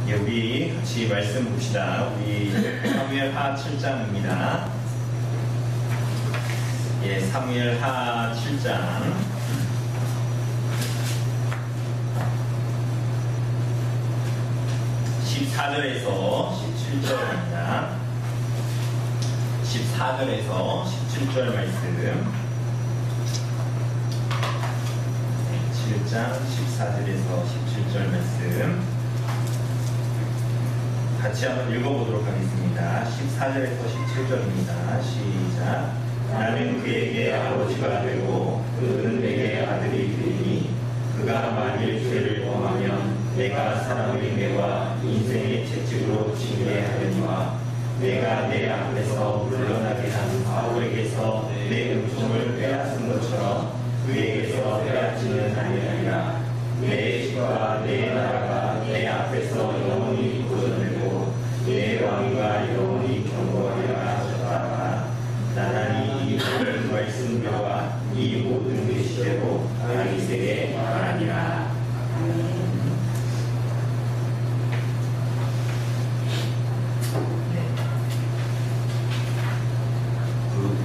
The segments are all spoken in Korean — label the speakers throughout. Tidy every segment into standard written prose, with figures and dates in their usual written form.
Speaker 1: 예, 우리 같이 말씀 봅시다. 우리 사무엘하 7장입니다. 예, 사무엘하 7장 14절에서 17절입니다. 14절에서 17절 말씀. 7장 14절에서 17절 말씀 같이 한번 읽어보도록 하겠습니다. 14절에서 17절입니다. 시작. 나는 그에게 아버지가 되고 그는 내게 아들이 되니 그가 만일 죄를 범하면 내가 사람의 매와 인생의 채찍으로 징계하려니와 내가 내 앞에서 물러나게 한 사울에게서 내 은총을 빼앗은 것처럼 그에게서 빼앗지는 아니하리라. 내 집과 내 나라가 내 앞에서 영원히 고전되고 내 왕과 영원히 경고하리라 하셨다가 나단이 이 모든 말씀과 이 모든 계시대로 다윗에게 말하니라.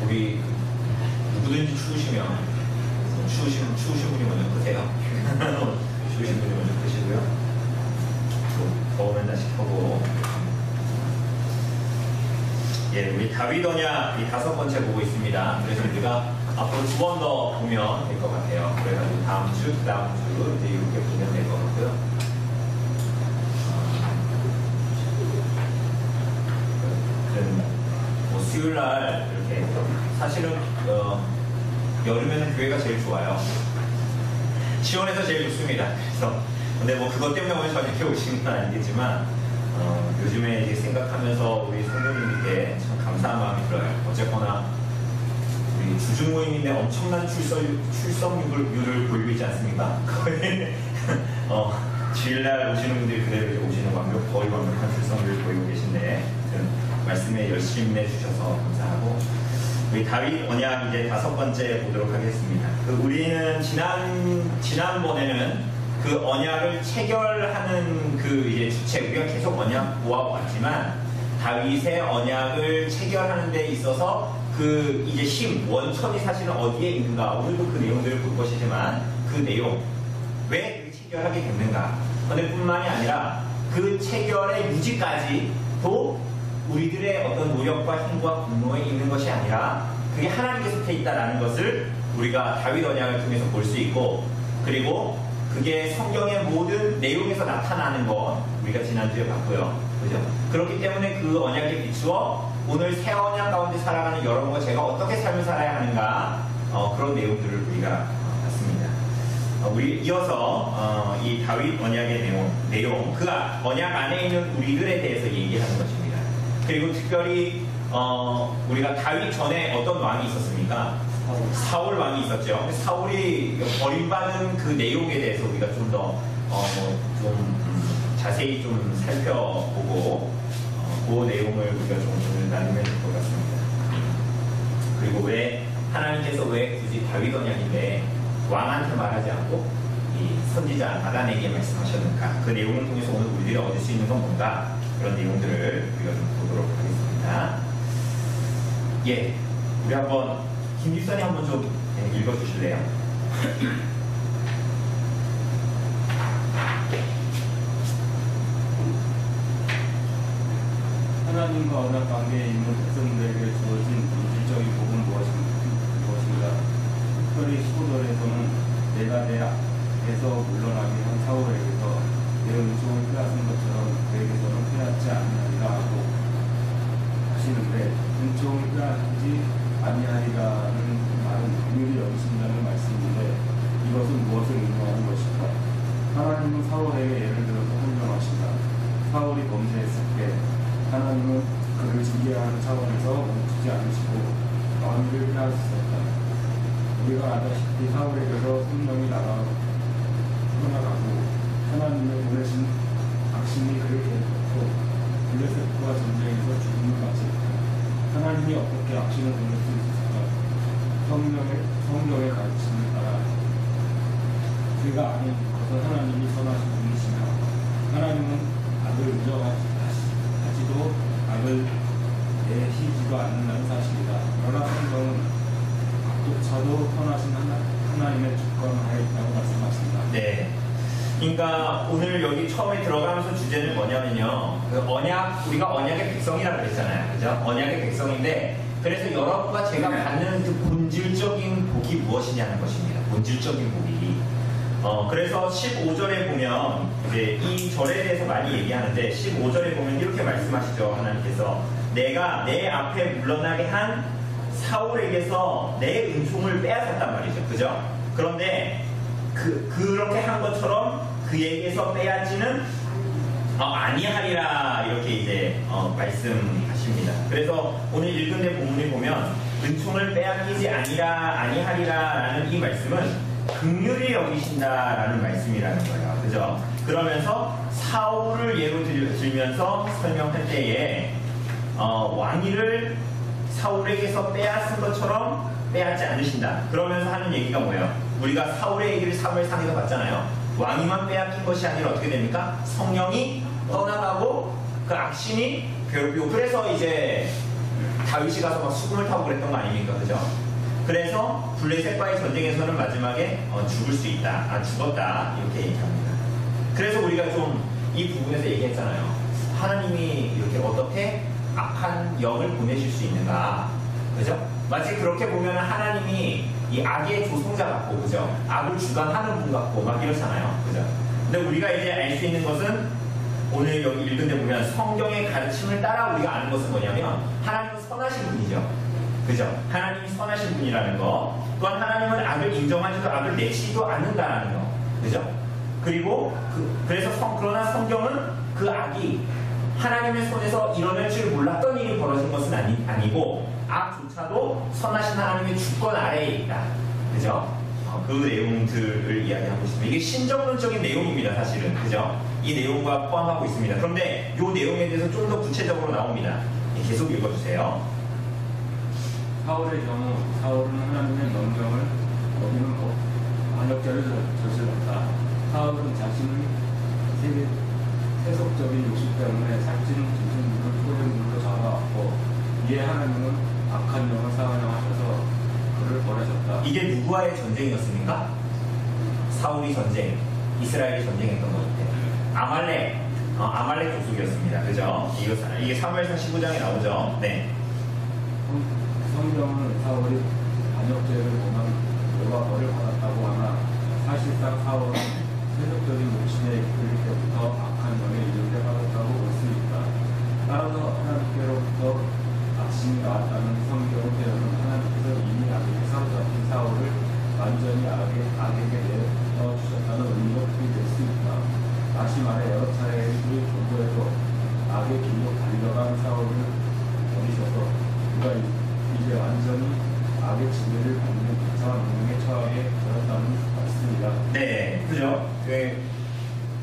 Speaker 1: 우리 누구든지 추우신 분이 먼저 끄세요. 추우신 분이 먼저 끄시고요. 더우면 다시 켜고. 예, 우리 다윗 언약 이 5번째 보고 있습니다. 그래서 우리가 앞으로 2번 더 보면 될 것 같아요. 그래가지고 다음 주 이제 이렇게 보면 될 것 같고요. 수요일 날 이렇게 사실은 여름에는 교회가 제일 좋아요. 시원해서 제일 좋습니다. 그래서 근데 뭐 그것 때문에 오늘 저녁에 오신 건 아니겠지만 요즘에 이제 생각하면서 우리 성도님들께 참 감사한 마음이 들어요. 어쨌거나 우리 주중 모임인데 엄청난 출석률을 보이고 있지 않습니까? 거의 주일날 오시는 분들이 그대로 오시는 거의 완벽한 출석률을 보이고 계신데 말씀에 열심히 내주셔서 감사하고 우리 다윗 언약 이제 5번째 보도록 하겠습니다. 우리는 지난번에는 그 언약을 체결하는 그 이제 주체 우리가 계속 언약 모아왔지만 다윗의 언약을 체결하는 데 있어서 그 이제 원천이 사실은 어디에 있는가 오늘도 그 내용들을 볼 것이지만 그 내용 왜 체결하게 됐는가 그런데 뿐만이 아니라 그 체결의 유지까지도 우리들의 어떤 노력과 힘과 공로에 있는 것이 아니라 그게 하나님께서 속해 있다는 것을 우리가 다윗 언약을 통해서 볼 수 있고 그리고 그게 성경의 모든 내용에서 나타나는 것 우리가 지난주에 봤고요. 그죠? 그렇기 때문에 그 언약에 비추어 오늘 새 언약 가운데 살아가는 여러분과 제가 어떻게 삶을 살아야 하는가 그런 내용들을 우리가 봤습니다. 우리 이어서 이 다윗 언약의 내용 그 언약 안에 있는 우리들에 대해서 얘기하는 것입니다. 그리고 특별히 우리가 다윗 전에 어떤 왕이 있었습니까? 사울 왕이 있었죠. 근데 사울이 버림받은 그 내용에 대해서 우리가 좀 더 자세히 좀 살펴보고 그 내용을 우리가 좀 나누면 될 것 같습니다. 그리고 하나님께서 왜 굳이 다윗 언약인데 왕한테 말하지 않고 이 선지자 나단에게 말씀하셨는가? 그 내용을 통해서 오늘 우리들이 얻을 수 있는 건 뭔가? 그런 내용들을 우리가 좀 보도록 하겠습니다. 예, 우리 한번 김 집사님 한번 좀 읽어주실래요?
Speaker 2: 하나님과 언약 관계에 있는 백성들에게 주어진 본질적인 복은 무엇인가? 특별히 15절에서는 내가 내 앞에서 물러나게 한 사울에게서 내 은총을 빼앗은 것처럼 그에게서는 빼앗지 아니하리라 하고 하시는데 은총을 빼앗지 아니하리라는 말은 긍휼히 여기신다는 말씀인데 이것은 무엇을 의미하는 것일까? 하나님은 사울에게 예를 들어서 설명하신다. 사울이 범죄했을 때 하나님은 그를 징계하는 차원에서 멈추지 않으시고 왕위를 빼앗으셨다. 우리가 알다시피 사울에게서 생명이 떠나가고 하나님의 보내신 악신이 그를 괴롭혔고 블레셋과 전쟁에서 죽음을 맞이했다. 하나님이 어떻게 악신을 보낼 수 있을까? 성경의 가르침을 따라 그가 아닌 것은 하나님이 선하신 분이시며 하나님은 아들
Speaker 1: 처음에 들어가면서 주제는 뭐냐면요. 그 언약, 우리가 언약의 백성이라고 그랬잖아요. 그죠? 언약의 백성인데, 그래서 여러분과 제가 받는 그 본질적인 복이 무엇이냐는 것입니다. 본질적인 복이. 그래서 15절에 보면, 이제 이 절에 대해서 많이 얘기하는데, 15절에 보면 이렇게 말씀하시죠. 하나님께서. 내가 내 앞에 물러나게 한 사울에게서 내 은총을 빼앗았단 말이죠. 그죠? 그런데, 그렇게 한 것처럼 그에게서 빼앗지는 아니하리라 이렇게 이제 말씀하십니다. 그래서 오늘 읽은 데 본문에 보면 은총을 빼앗기지 아니하리라라는 이 말씀은 긍휼히 여기신다라는 말씀이라는 거예요. 그죠? 그러면서 사울을 예로 들면서 설명할 때에 왕위를 사울에게서 빼앗은 것처럼 빼앗지 않으신다. 그러면서 하는 얘기가 뭐예요? 우리가 사울의 얘기를 사무엘상에서 봤잖아요. 왕위만 빼앗긴 것이 아니라 어떻게 됩니까? 성령이 떠나가고 그 악신이 괴롭히고, 그래서 이제 다윗이 가서 막 수금을 타고 그랬던 거 아닙니까? 그죠? 그래서 블레셋과의 전쟁에서는 마지막에 죽을 수 있다. 죽었다. 이렇게 얘기합니다. 그래서 우리가 좀 이 부분에서 얘기했잖아요. 하나님이 이렇게 어떻게 악한 영을 보내실 수 있는가? 그죠? 마치 그렇게 보면 하나님이 이 악의 조성자 같고, 그죠? 악을 주관하는 분 같고, 막 이렇잖아요. 그죠? 근데 우리가 이제 알 수 있는 것은 오늘 여기 읽은 데 보면 성경의 가르침을 따라 우리가 아는 것은 뭐냐면 하나님은 선하신 분이죠. 그죠? 하나님이 선하신 분이라는 거. 또한 하나님은 악을 인정하지도 악을 내치지도 않는다라는 거. 그죠? 그리고 그래서 그러나 성경은 그 악이 하나님의 손에서 일어날 줄 몰랐던 일이 벌어진 것은 아니고 악조차도 선하신 하나님의 주권 아래에 있다. 그죠? 그 내용들을 이야기하고 있습니다. 이게 신정론적인 내용입니다. 사실은. 그죠? 이 내용과 포함하고 있습니다. 그런데 이 내용에 대해서 좀 더 구체적으로 나옵니다. 계속 읽어주세요.
Speaker 2: 사울의 경우 사울은 하나님의 명령을 어기는 것, 반역죄를 저질렀다. 사울은 자신의 세속적인 욕심 때문에 살찌는 짐승들을 소정물로 잡아왔고, 이에 하나님은 악한 영을 사관영하셔서 그를 버리셨다. 이게
Speaker 1: 누구와의 전쟁이었습니까? 사울이 전쟁, 이스라엘이 전쟁했던 것인데 아말렉 족속이었습니다. 그죠? 이게 사무엘상 19장에 나오죠. 네.
Speaker 2: 성경은 사울이 반역죄를 범한 여호와 벌을 받았다고 하나 사실상 사울은 세속적인 욕심에 이끌릴 때부터 악한 영에 이르게 받았다고 볼 수 있다. 따라서 하나님께로부터 악신이 나왔다는 성경을 배우는 하나님께서 이미 악에게 사로잡힌 사울을 완전히 악에게 내어주셨다는 의미로 풀이될 수 있다. 다시 말해 여러 차례의 경고에도 악의 길로 달려간 사울을 버리셔서 그가 이제 완전히 악의 지배를 받는 이상한 운명의 처하에 들었다는 말씀이다.
Speaker 1: 네, 그죠?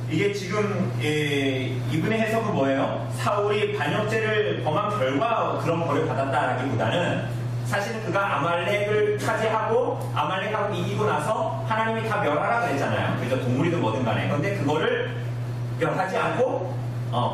Speaker 1: 이게 지금 이분의 해석은 뭐예요? 사울이 반역죄를 범한 결과 그런 벌을 받았다라기보다는 사실은 그가 아말렉을 차지하고 아말렉하고 이기고 나서 하나님이 다 멸하라 그랬잖아요. 그래서 동물이든 뭐든 간에. 그런데 그거를 멸하지 않고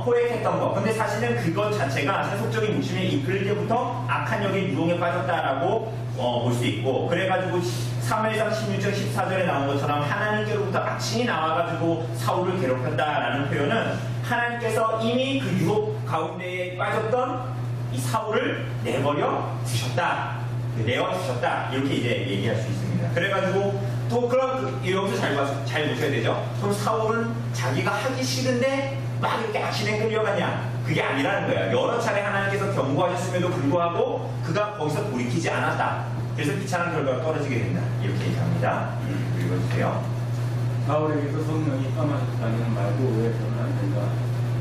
Speaker 1: 포획했던 거. 근데 사실은 그것 자체가 세속적인 욕심에 이끌릴 때부터 악한 영의 유혹에 빠졌다라고 볼 수 있고, 그래가지고 사무엘상 16장 14절에 나온 것처럼 하나님께로부터 악신이 나와가지고 사울을 괴롭혔다라는 표현은 하나님께서 이미 그 유혹 가운데에 빠졌던 이 사울을 내버려 주셨다, 내어주셨다, 이렇게 이제 얘기할 수 있습니다. 그래가지고 또 그럼 여기서 잘 보셔야 되죠. 그럼 사울은 자기가 하기 싫은데 막 이렇게 악신에 끌려가냐? 그게 아니라는 거예요. 여러 차례 하나님께서 경고하셨음에도 불구하고 그가 거기서 돌이키지 않았다. 그래서 비참한 결과가 떨어지게 된다. 이렇게 얘기합니다. 읽어주세요.
Speaker 2: 사울에게서 성령이 떠나셨다는 말도 오해서는 안 된다.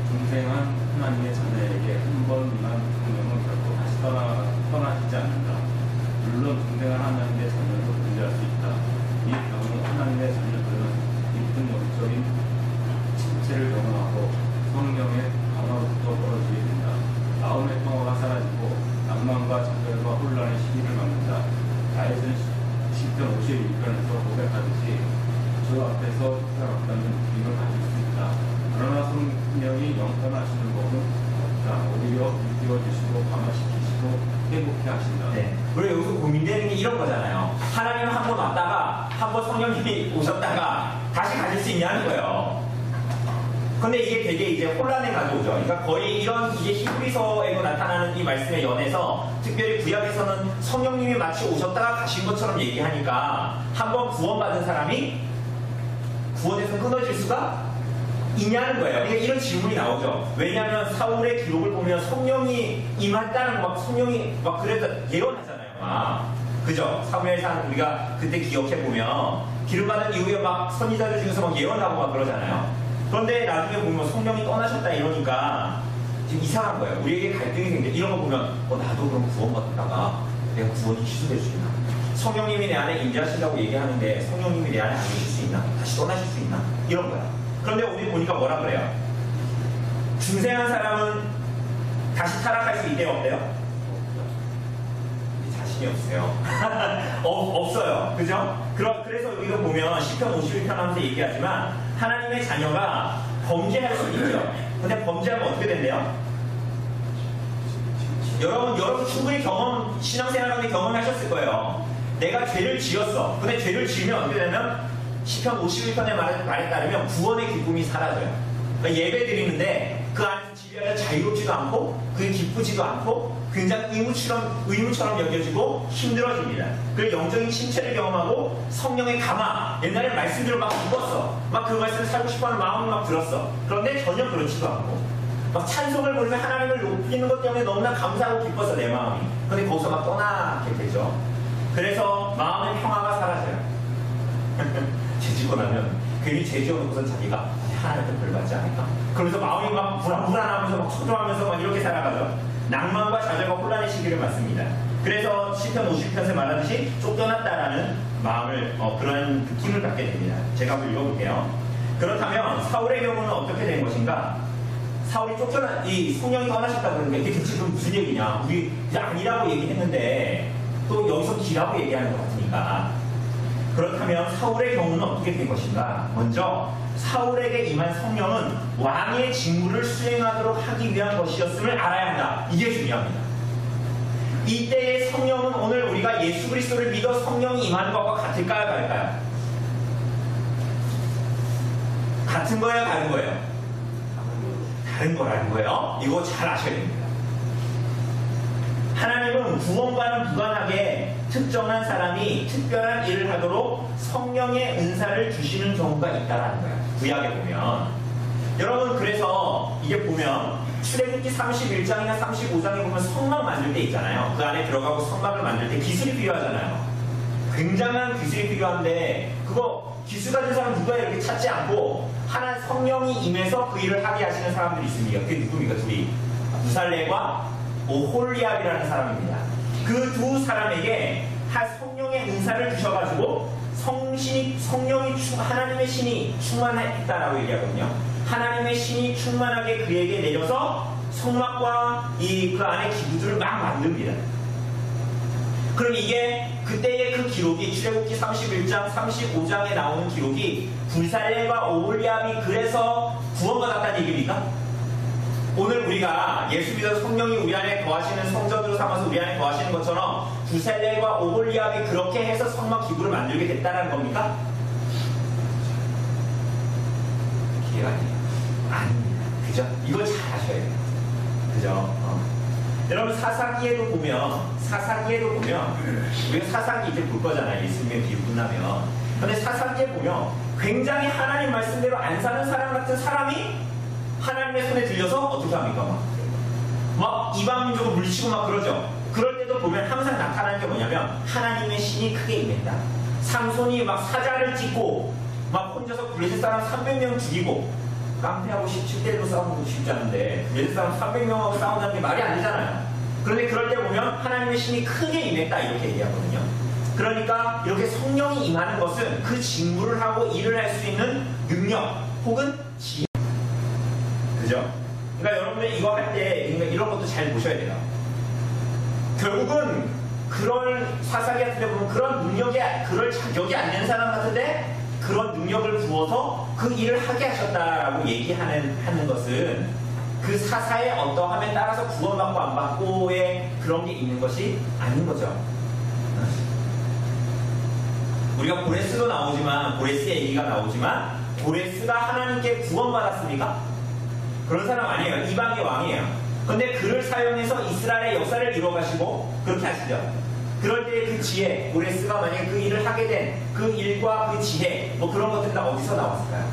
Speaker 2: 중생한 하나님의 자녀에게 한 번 임한 성령은 결코 다시 떠나시지 않는다. 물론 중생한 하나님의 자녀도 존재할 수 있다. 이 경우 하나님의 자녀들은 깊은 영적인 침체를 경험하고 성령의 강화로부터 멀어지게 된다. 마음의 평화가 사라지고 낭만과 좌절과 혼란의 시기를 맞는다. 다윗은 10편 52편에서 고백하듯이 주 앞에서 살아왔다는 느낌을 가질 수 있다. 그러나 성령이 영감하시는 법은 없다. 오히려 일깨워주시고 강화시키시고 회복케 하신다.
Speaker 1: 네. 우리 여기서 고민되는 게 이런 거잖아요. 하나님 한 번 왔다가 한 번 성령님이 오셨다가 다시 가질 수 있냐는 거예요. 근데 이게 되게 이제 혼란을 가져오죠. 그러니까 거의 이런 이게 히브리서에도 나타나는 이 말씀의 연에서 특별히 구약에서는 성령님이 마치 오셨다가 가신 것처럼 얘기하니까 한번 구원받은 사람이 구원에서 끊어질 수가 있냐는 거예요. 그러니까 이런 질문이 나오죠. 왜냐하면 사울의 기록을 보면 성령이 임했다는 막 성령이 막 그래서 예언하잖아요. 그죠? 사무엘상 우리가 그때 기억해 보면 기름받은 이후에 막 선지자들 중에서 막 예언하고 막 그러잖아요. 그런데 나중에 보면 성령이 떠나셨다 이러니까 지금 이상한 거예요. 우리에게 갈등이 생겨. 이런 거 보면 나도 그럼 구원받다가 내가 구원이 취소될 수 있나? 성령님이 내 안에 임재하신다고 얘기하는데 성령님이 내 안에 안 계실 수 있나? 다시 떠나실 수 있나? 이런 거야. 그런데 우리 보니까 뭐라 그래요? 중생한 사람은 다시 타락할 수 있대요? 없대요? 자신이 없어요. 없어요. 그죠? 그래서 여기도 보면 시편 51편 하면서 얘기하지만 하나님의 자녀가 범죄할 수 있죠. 근데 범죄하면 어떻게 된대요? 여러분 충분히 신앙생활 가운데 경험하셨을 거예요. 내가 죄를 지었어. 근데 죄를 지으면 어떻게 되면 시편 51편의 말에 따르면 구원의 기쁨이 사라져요. 그러니까 예배 드리는데 그 안에서 지배하여 자유롭지도 않고 그게 기쁘지도 않고 굉장히 의무처럼 여겨지고 힘들어집니다. 그리고 영적인 침체를 경험하고 성령의 감화, 옛날에 말씀들을 막 읽었어. 막 그 말씀을 살고 싶어하는 마음이 막 들었어. 그런데 전혀 그렇지도 않고 막 찬송을 부르며 하나님을 높이는 것 때문에 너무나 감사하고 기뻤어 내 마음이. 근데 거기서 막 떠나게 되죠. 그래서 마음의 평화가 사라져요. 죄 짓고 나면 괜히 죄 지어놓고선 자기가 하나님한테 벌 받지 않을까? 그러면서 마음이 막 불안하면서 막 초조하면서 막 이렇게 살아가죠. 낭만과 좌절과 혼란의 시기를 맞습니다. 그래서 시편 50편에 말하듯이 쫓겨났다라는 마음을 그런 느낌을 갖게 됩니다. 제가 한번 읽어볼게요. 그렇다면 사울의 경우는 어떻게 된 것인가? 사울이 이 성령이 떠나셨다고 그러는데 이게 지금 무슨 얘기냐? 우리 이제 아니라고 얘기했는데 또 여기서 기라고 얘기하는 것 같으니까. 그렇다면 사울의 경우는 어떻게 된 것인가? 먼저 사울에게 임한 성령은 왕의 직무를 수행하도록 하기 위한 것이었음을 알아야 한다. 이게 중요합니다. 이때의 성령은 오늘 우리가 예수 그리스도를 믿어 성령이 임하는 것과 같을까요? 다를까요? 같은 거예요? 다른 거예요? 다른 거라는 거예요. 이거 잘 아셔야 됩니다. 하나님은 구원과는 무관하게 특정한 사람이 특별한 일을 하도록 성령의 은사를 주시는 경우가 있다는 거예요. 구약에 보면. 여러분 그래서 이게 보면 출애굽기 31장이나 35장에 보면 성막 만들 때 있잖아요. 그 안에 들어가고 성막을 만들 때 기술이 필요하잖아요. 굉장한 기술이 필요한데 그거 기술 가진 사람 누가 이렇게 찾지 않고 하나 성령이 임해서 그 일을 하게 하시는 사람들이 있습니다. 그게 누굽니까? 둘이 무살레과 오홀리압이라는 사람입니다. 그 두 사람에게 성령의 은사를 주셔가지고 하나님의 신이 충만했다라고 얘기하거든요. 하나님의 신이 충만하게 그에게 내려서 성막과 그 안에 기구들을 막 만듭니다. 그럼 이게 그때의 그 기록이 출애굽기 31장, 35장에 나오는 기록이 불살레와 오홀리압이 그래서 구원받았다는 얘기입니까? 오늘 우리가 예수 믿어서 성령이 우리 안에 거하시는 성전으로 삼아서 우리 안에 거하시는 것처럼 부살렐과 오홀리압이 그렇게 해서 성막 기구를 만들게 됐다는 겁니까? 기회가 아니에요. 아닙니다. 그죠? 이걸 잘 아셔야 돼요. 그죠? 여러분 사사기에도 보면 우리가 사사기 이제 볼 거잖아요. 예수님의 비유 끝나면. 근데 사사기에 보면 굉장히 하나님 말씀대로 안 사는 사람 같은 사람이 하나님의 손에 들려서 어떻게 합니까? 막 이방민족을 물리치고 막 그러죠. 그럴 때도 보면 항상 나타나는 게 뭐냐면 하나님의 신이 크게 임했다. 삼손이 막 사자를 찍고 막 혼자서 블레셋 사람 300명 죽이고 깡패하고 17대1로 싸우는 것도 쉽지 않은데 블레셋 사람 300명하고 싸운다는 게 말이 안 되잖아요. 그런데 그럴 때 보면 하나님의 신이 크게 임했다 이렇게 얘기하거든요. 그러니까 이렇게 성령이 임하는 것은 그 직무를 하고 일을 할 수 있는 능력 혹은 지혜. 그죠? 그러니까 여러분들 이거 할 때 이런 것도 잘 보셔야 돼요. 결국은 그런 사사기 같은 데 보면 그럴 자격이 안 되는 사람 같은데 그런 능력을 부어서 그 일을 하게 하셨다라고 얘기하는 것은 그 사사의 어떠함에 따라서 구원받고 안 받고의 그런 게 있는 것이 아닌 거죠. 우리가 고레스도 나오지만 고레스의 얘기가 나오지만 고레스가 하나님께 구원받았습니까? 그런 사람 아니에요. 이방의 왕이에요. 근데 그를 사용해서 이스라엘의 역사를 이뤄가시고 그렇게 하시죠. 그럴 때 그 지혜, 오레스가 만약에 그 일을 하게 된 그 일과 그 지혜, 뭐 그런 것들은 다 어디서 나왔을까요?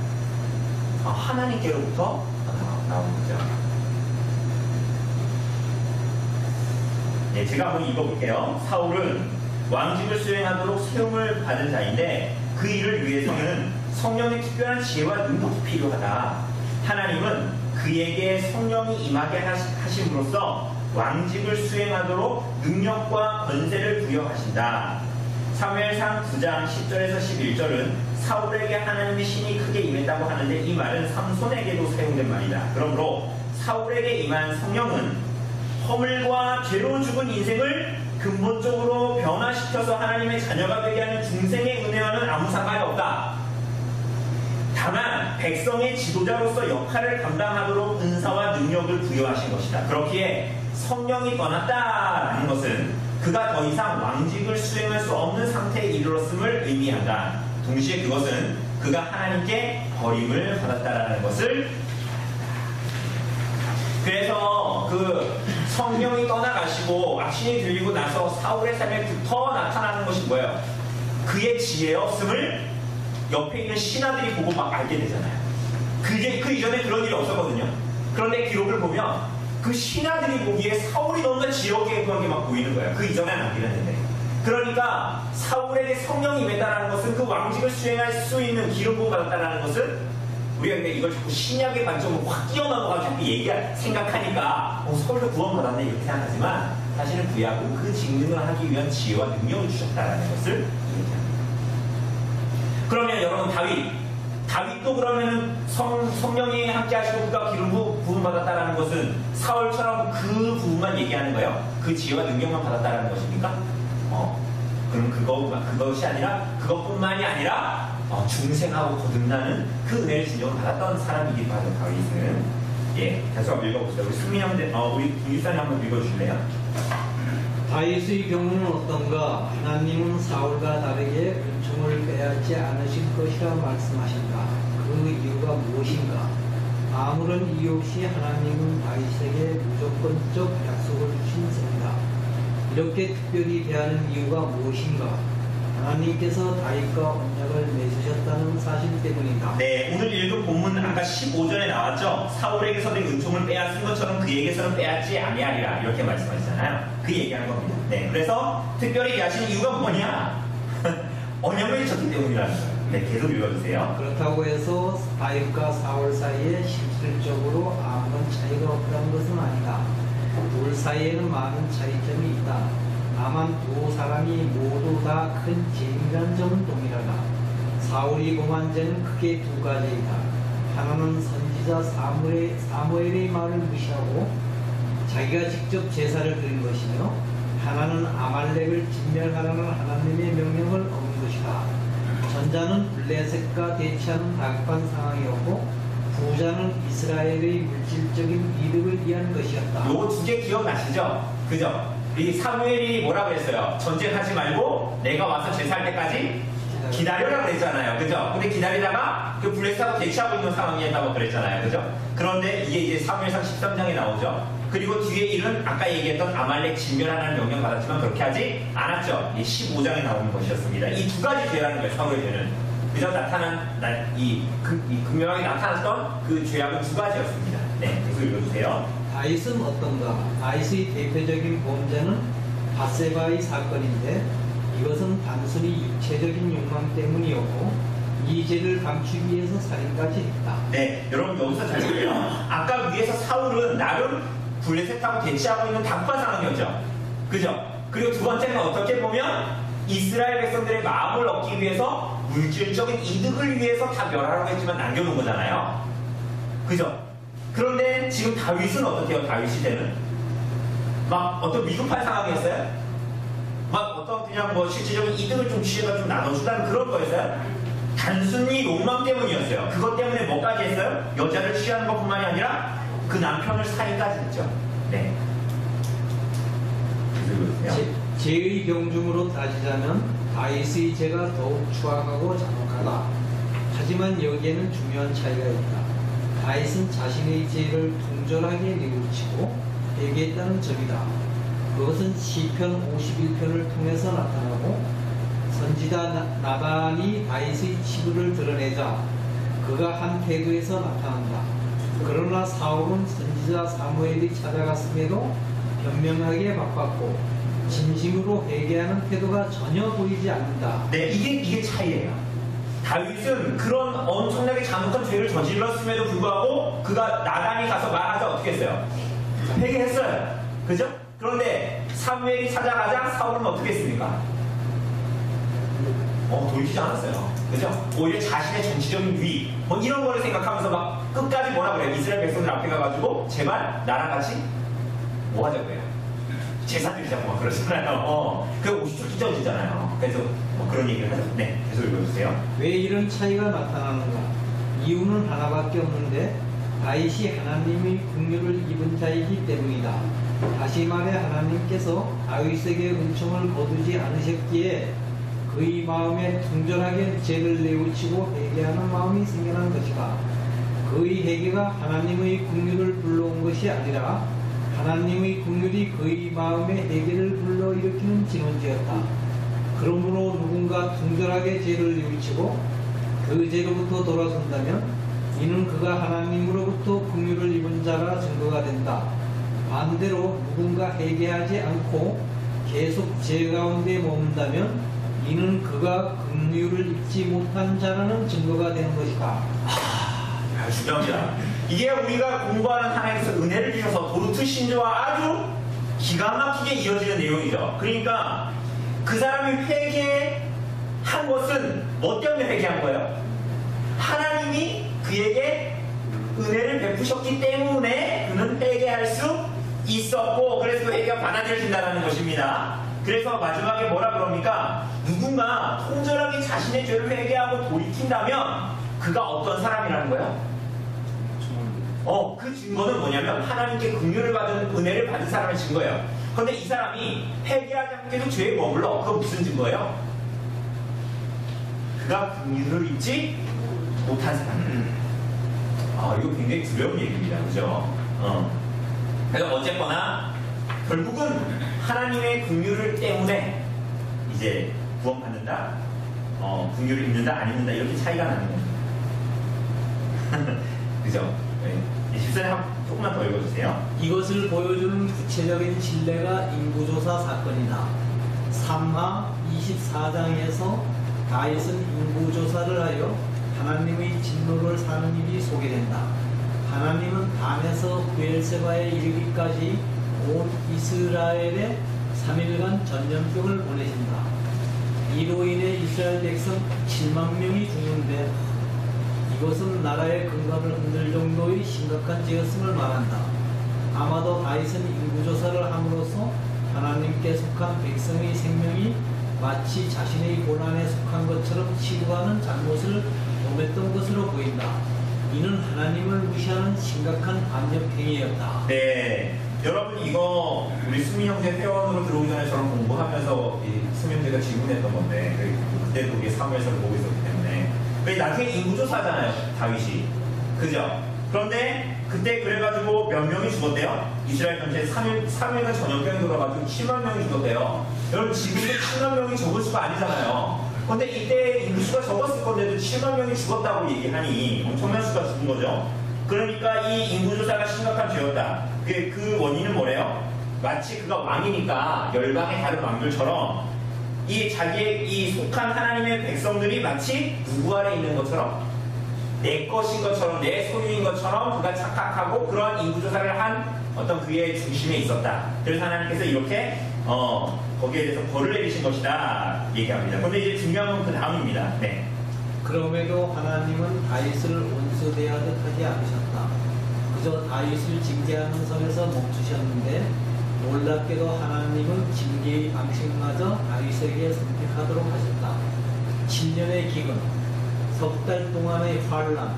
Speaker 1: 하나님께로부터 나온 거죠. 네, 제가 한번 읽어볼게요. 사울은 왕직을 수행하도록 세움을 받은 자인데 그 일을 위해서는 성령의 특별한 지혜와 능력이 필요하다. 하나님은 그에게 성령이 임하게 하심으로써 왕직을 수행하도록 능력과 권세를 부여하신다. 사무엘상 9장 10절에서 11절은 사울에게 하나님의 신이 크게 임했다고 하는데 이 말은 삼손에게도 사용된 말이다. 그러므로 사울에게 임한 성령은 허물과 죄로 죽은 인생을 근본적으로 변화시켜서 하나님의 자녀가 되게 하는 중생의 은혜와는 아무 상관이 없다. 다만 백성의 지도자로서 역할을 감당하도록 은사와 능력을 부여하신 것이다. 그렇기에 성령이 떠났다라는 것은 그가 더 이상 왕직을 수행할 수 없는 상태에 이르렀음을 의미한다. 동시에 그것은 그가 하나님께 버림을 받았다라는 것을. 그래서 그 성령이 떠나가시고 악신이 들리고 나서 사울의 삶에 더 나타나는 것이 뭐예요? 그의 지혜 없음을 옆에 있는 신하들이 보고 막 알게 되잖아요. 그 이전에 그런 일이 없었거든요. 그런데 기록을 보면 그 신하들이 보기에 사울이 너무나 지혜롭게 행동한 게 막 보이는 거예요. 그 이전에 안 그랬는데. 그러니까 사울에게 성령이 임했다는 것은 그 왕직을 수행할 수 있는 기름 부음 받았다는 것은 우리가 근데 이걸 자꾸 신약의 관점으로 확 뛰어넘어가지고 생각하니까 서울도 구원받았네 이렇게 생각하지만 사실은 구약은 그 직능을 하기 위한 지혜와 능력을 주셨다는 것을 얘기합니다. 그러면 여러분 다윗도 그러면은 성령이 함께 하시고 그가 기름 부음 받았다는 것은 사울처럼 그 부분만 얘기하는 거예요? 그 지혜와 능력만 받았다는 것입니까? 그럼 그것이 아니라 그것뿐만이 아니라 중생하고 거듭나는 그 은혜를 진정을 받았던 사람이기도 하죠. 다윗은. 예, 다시 한번 읽어봅시다. 우리 승민이 우리 김일산이 한번 읽어주실래요?
Speaker 3: 다윗의 경우는 어떤가? 하나님은 사울과 다르게 은총을 빼앗지 않으실 것이라 말씀하신다. 그 이유가 무엇인가? 아무런 이유 없이 하나님은 다윗에게 무조건적 약속을 주신 셈이다. 이렇게 특별히 대하는 이유가 무엇인가? 하나님께서 다윗과 언약을 맺으셨다는 사실 때문이다.
Speaker 1: 네, 오늘 읽은 본문 아까 15절에 나왔죠. 사울에게서는 은총을 빼앗은 것처럼 그에게서는 빼앗지 아니하리라 이렇게 말씀하시잖아요. 그 얘기하는 겁니다. 네, 그래서 특별히 대하시는 이유가 뭐냐? 언약을 맺으셨기 때문이라는 거예요. 네, 계속 읽어주세요.
Speaker 3: 그렇다고 해서 다윗과 사울 사이에 실질적으로 아무런 차이가 없다는 것은 아니다. 둘 사이에는 많은 차이점이 있다. 다만 두 사람이 모두 다 큰 죄인이라는 점은 동일하다. 사울이 범한 죄는 크게 두 가지이다. 하나는 선지자 사무엘의 말을 무시하고 자기가 직접 제사를 드린 것이며 하나는 아말렉을 진멸하라는 하나님의 명령을 어긴 것이다. 전자는 블레셋과 대치하는 다급한 상황이었고 후자는 이스라엘의 물질적인 이득을 위한 것이었다.
Speaker 1: 요거 두 개 기억나시죠? 그죠? 이 사무엘이 뭐라고 했어요? 전쟁하지 말고 내가 와서 제사할 때까지 기다려라고 그랬잖아요. 그죠? 근데 기다리다가 그 블레셋하고 대치하고 있는 상황이었다고 그랬잖아요. 그죠? 그런데 이게 이제 사무엘상 13장에 나오죠. 그리고 뒤에 일은 아까 얘기했던 아말렉 진멸하라는 명령 받았지만 그렇게 하지 않았죠. 이 15장에 나오는 것이었습니다. 이 두 가지 죄라는 거예요. 사무엘 죄는. 그저 극명하게 나타났던 그 죄악은 두 가지였습니다. 네, 계속 읽어주세요.
Speaker 3: 다윗은 어떤가? 다윗의 대표적인 범죄는 밧세바의 사건인데 이것은 단순히 육체적인 욕망 때문이었고 이 죄를 감추기 위해서 살인까지 했다.
Speaker 1: 네, 여러분 여기서 잘 보세요. 아까 위에서 사울은 나름 블레셋하고 대치하고 있는 답답한 상황이었죠. 그죠? 그리고 두 번째는 어떻게 보면 이스라엘 백성들의 마음을 얻기 위해서 물질적인 이득을 위해서 다 멸하라고 했지만 남겨놓은 거잖아요. 그죠? 그런데 지금 다윗은 어떻게 해요? 다윗 시대는 막 어떤 위급한 상황이었어요? 막 어떤 그냥 뭐 실질적인 이득을 좀 취해가 좀 나눠주라는 그런 거였어요? 단순히 욕망 때문이었어요. 그것 때문에 뭐까지 했어요? 여자를 취하는 것뿐만이 아니라 그 남편을 살인까지 했죠. 네.
Speaker 3: 죄의 경중으로 따지자면 다윗의 죄가 더욱 추악하고 잔혹하다. 하지만 여기에는 중요한 차이가 있다. 다윗은 자신의 죄를 통절하게 뉘우치고 회개했다는 점이다. 그것은 시편 51편을 통해서 나타나고 선지자 나단이 다윗의 치부를 드러내자 그가 한 태도에서 나타난다. 그러나 사울은 선지자 사무엘이 찾아갔음에도 변명하게 바빴고 진심으로 회개하는 태도가 전혀 보이지 않는다.
Speaker 1: 네, 이게 차이예요. 다윗은 그런 엄청나게 잔혹한 죄를 저질렀음에도 불구하고 그가 나단이 가서 말하자 어떻게 했어요? 회개했어요. 그죠? 그런데 사무엘이 찾아가자 사울은 어떻게 했습니까? 돌이키지 않았어요. 그죠? 오히려 자신의 정치적인 위, 뭐 이런 거를 생각하면서 막 끝까지 뭐라 그래요? 이스라엘 백성들 앞에 가가지고 제발 나랑 같이 뭐 하자고요? 제사 드리자고 막 그러잖아요. 그 50조 찢어지잖아요. 그래서 뭐 그런 얘기를 하죠. 네, 계속 읽어주세요.
Speaker 3: 왜 이런 차이가 나타나는가? 이유는 하나밖에 없는데 다윗이 하나님의 긍휼을 입은 자이기 때문이다. 다시 말해 하나님께서 다윗에게 은총을 거두지 않으셨기에 그의 마음에 통절하게 죄를 뉘우치고 회개하는 마음이 생겨난 것이다. 그의 회개가 하나님의 긍휼을 불러온 것이 아니라 하나님의 긍휼이 그의 마음에 회개를 불러일으키는 진원지였다. 그러므로 누군가 통절하게 죄를 뉘우치고 그 죄로부터 돌아선다면 이는 그가 하나님으로부터 긍휼을 입은 자라 증거가 된다. 반대로 누군가 회개하지 않고 계속 죄 가운데 머문다면 이는 그가 긍휼을 입지 못한 자라는 증거가 되는 것이다.
Speaker 1: 중요합니다. 이게 우리가 공부하는 하나님께서 은혜를 주셔서 도르트 신조와 아주 기가 막히게 이어지는 내용이죠. 그러니까 그 사람이 회개한 것은 뭐 때문에 회개한 거예요? 하나님이 그에게 은혜를 베푸셨기 때문에 그는 회개할 수 있었고 그래서 그 회개가 받아들여진다는 것입니다. 그래서 마지막에 뭐라 그럽니까? 누군가 통절하게 자신의 죄를 회개하고 돌이킨다면 그가 어떤 사람이라는 거예요? 그 증거는 뭐냐면 하나님께 긍휼을 받은 은혜를 받은 사람의 증거예요. 그런데 이 사람이 회개하지 않게도 죄에 머물러. 그건 무슨 증거예요? 그가 긍휼을 입지 못한 사람. 이거 굉장히 두려운 얘기입니다. 그죠? 그래서 어쨌거나 결국은 하나님의 긍휼을 때문에 이제 구원받는다, 긍휼을 입는다, 안 입는다 이렇게 차이가 나는 겁니다. 그죠? 네. 14절 조금만 더 읽어주세요.
Speaker 3: 이것을 보여주는 구체적인 진례가 인구조사 사건이다. 3하 24장에서 다윗은 인구조사를 하여 하나님의 진노를 사는 일이 소개된다. 하나님은 단에서 브엘세바에 이르기까지 온 이스라엘에 3일간 전염병을 보내신다. 이로 인해 이스라엘 백성 7만 명이 죽는데 이것은 나라의 근간을 흔들 정도의 심각한 죄였음을 말한다. 아마도 다윗은 인구조사를 함으로써 하나님께 속한 백성의 생명이 마치 자신의 고난에 속한 것처럼 치부하는 잘못을 범했던 것으로 보인다. 이는 하나님을 무시하는 심각한 반역행위였다.
Speaker 1: 네, 여러분 이거 우리 수민 형제 회원으로 들어오기 전에 저랑 공부하면서 수민 형제가 질문했던 건데 그때도 우리 사무엘서를 보고 있었기 때문에 나중에 인구조사잖아요, 다윗이. 그죠? 그런데 그때 그래가지고 몇 명이 죽었대요? 이스라엘 전체에 3일간 전염병이 돌아가지고 7만 명이 죽었대요. 여러분 지금도 7만 명이 적을 수가 아니잖아요. 그런데 이때 인구수가 적었을 건데도 7만 명이 죽었다고 얘기하니 엄청난 수가 죽은 거죠. 그러니까 이 인구조사가 심각한 죄였다. 그 원인은 뭐래요? 마치 그가 왕이니까 열방의 다른 왕들처럼 이 자기의 이 속한 하나님의 백성들이 마치 누구 아래 있는 것처럼 내 것인 것처럼 내 소유인 것처럼 그가 착각하고 그러한 인구조사를 한 어떤 그의 중심에 있었다. 그래서 하나님께서 이렇게 거기에 대해서 벌을 내리신 것이다 얘기합니다. 그런데 이제 중요한 건 그 다음입니다. 네.
Speaker 3: 그럼에도 하나님은 다윗을 원수대하듯 하지 않으셨다. 그저 다윗을 징계하는 선에서 멈추셨는데 놀랍게도 하나님은 징계의 방식마저 다윗에게 선택하도록 하셨다. 7년의 기근, 석 달 동안의 환란,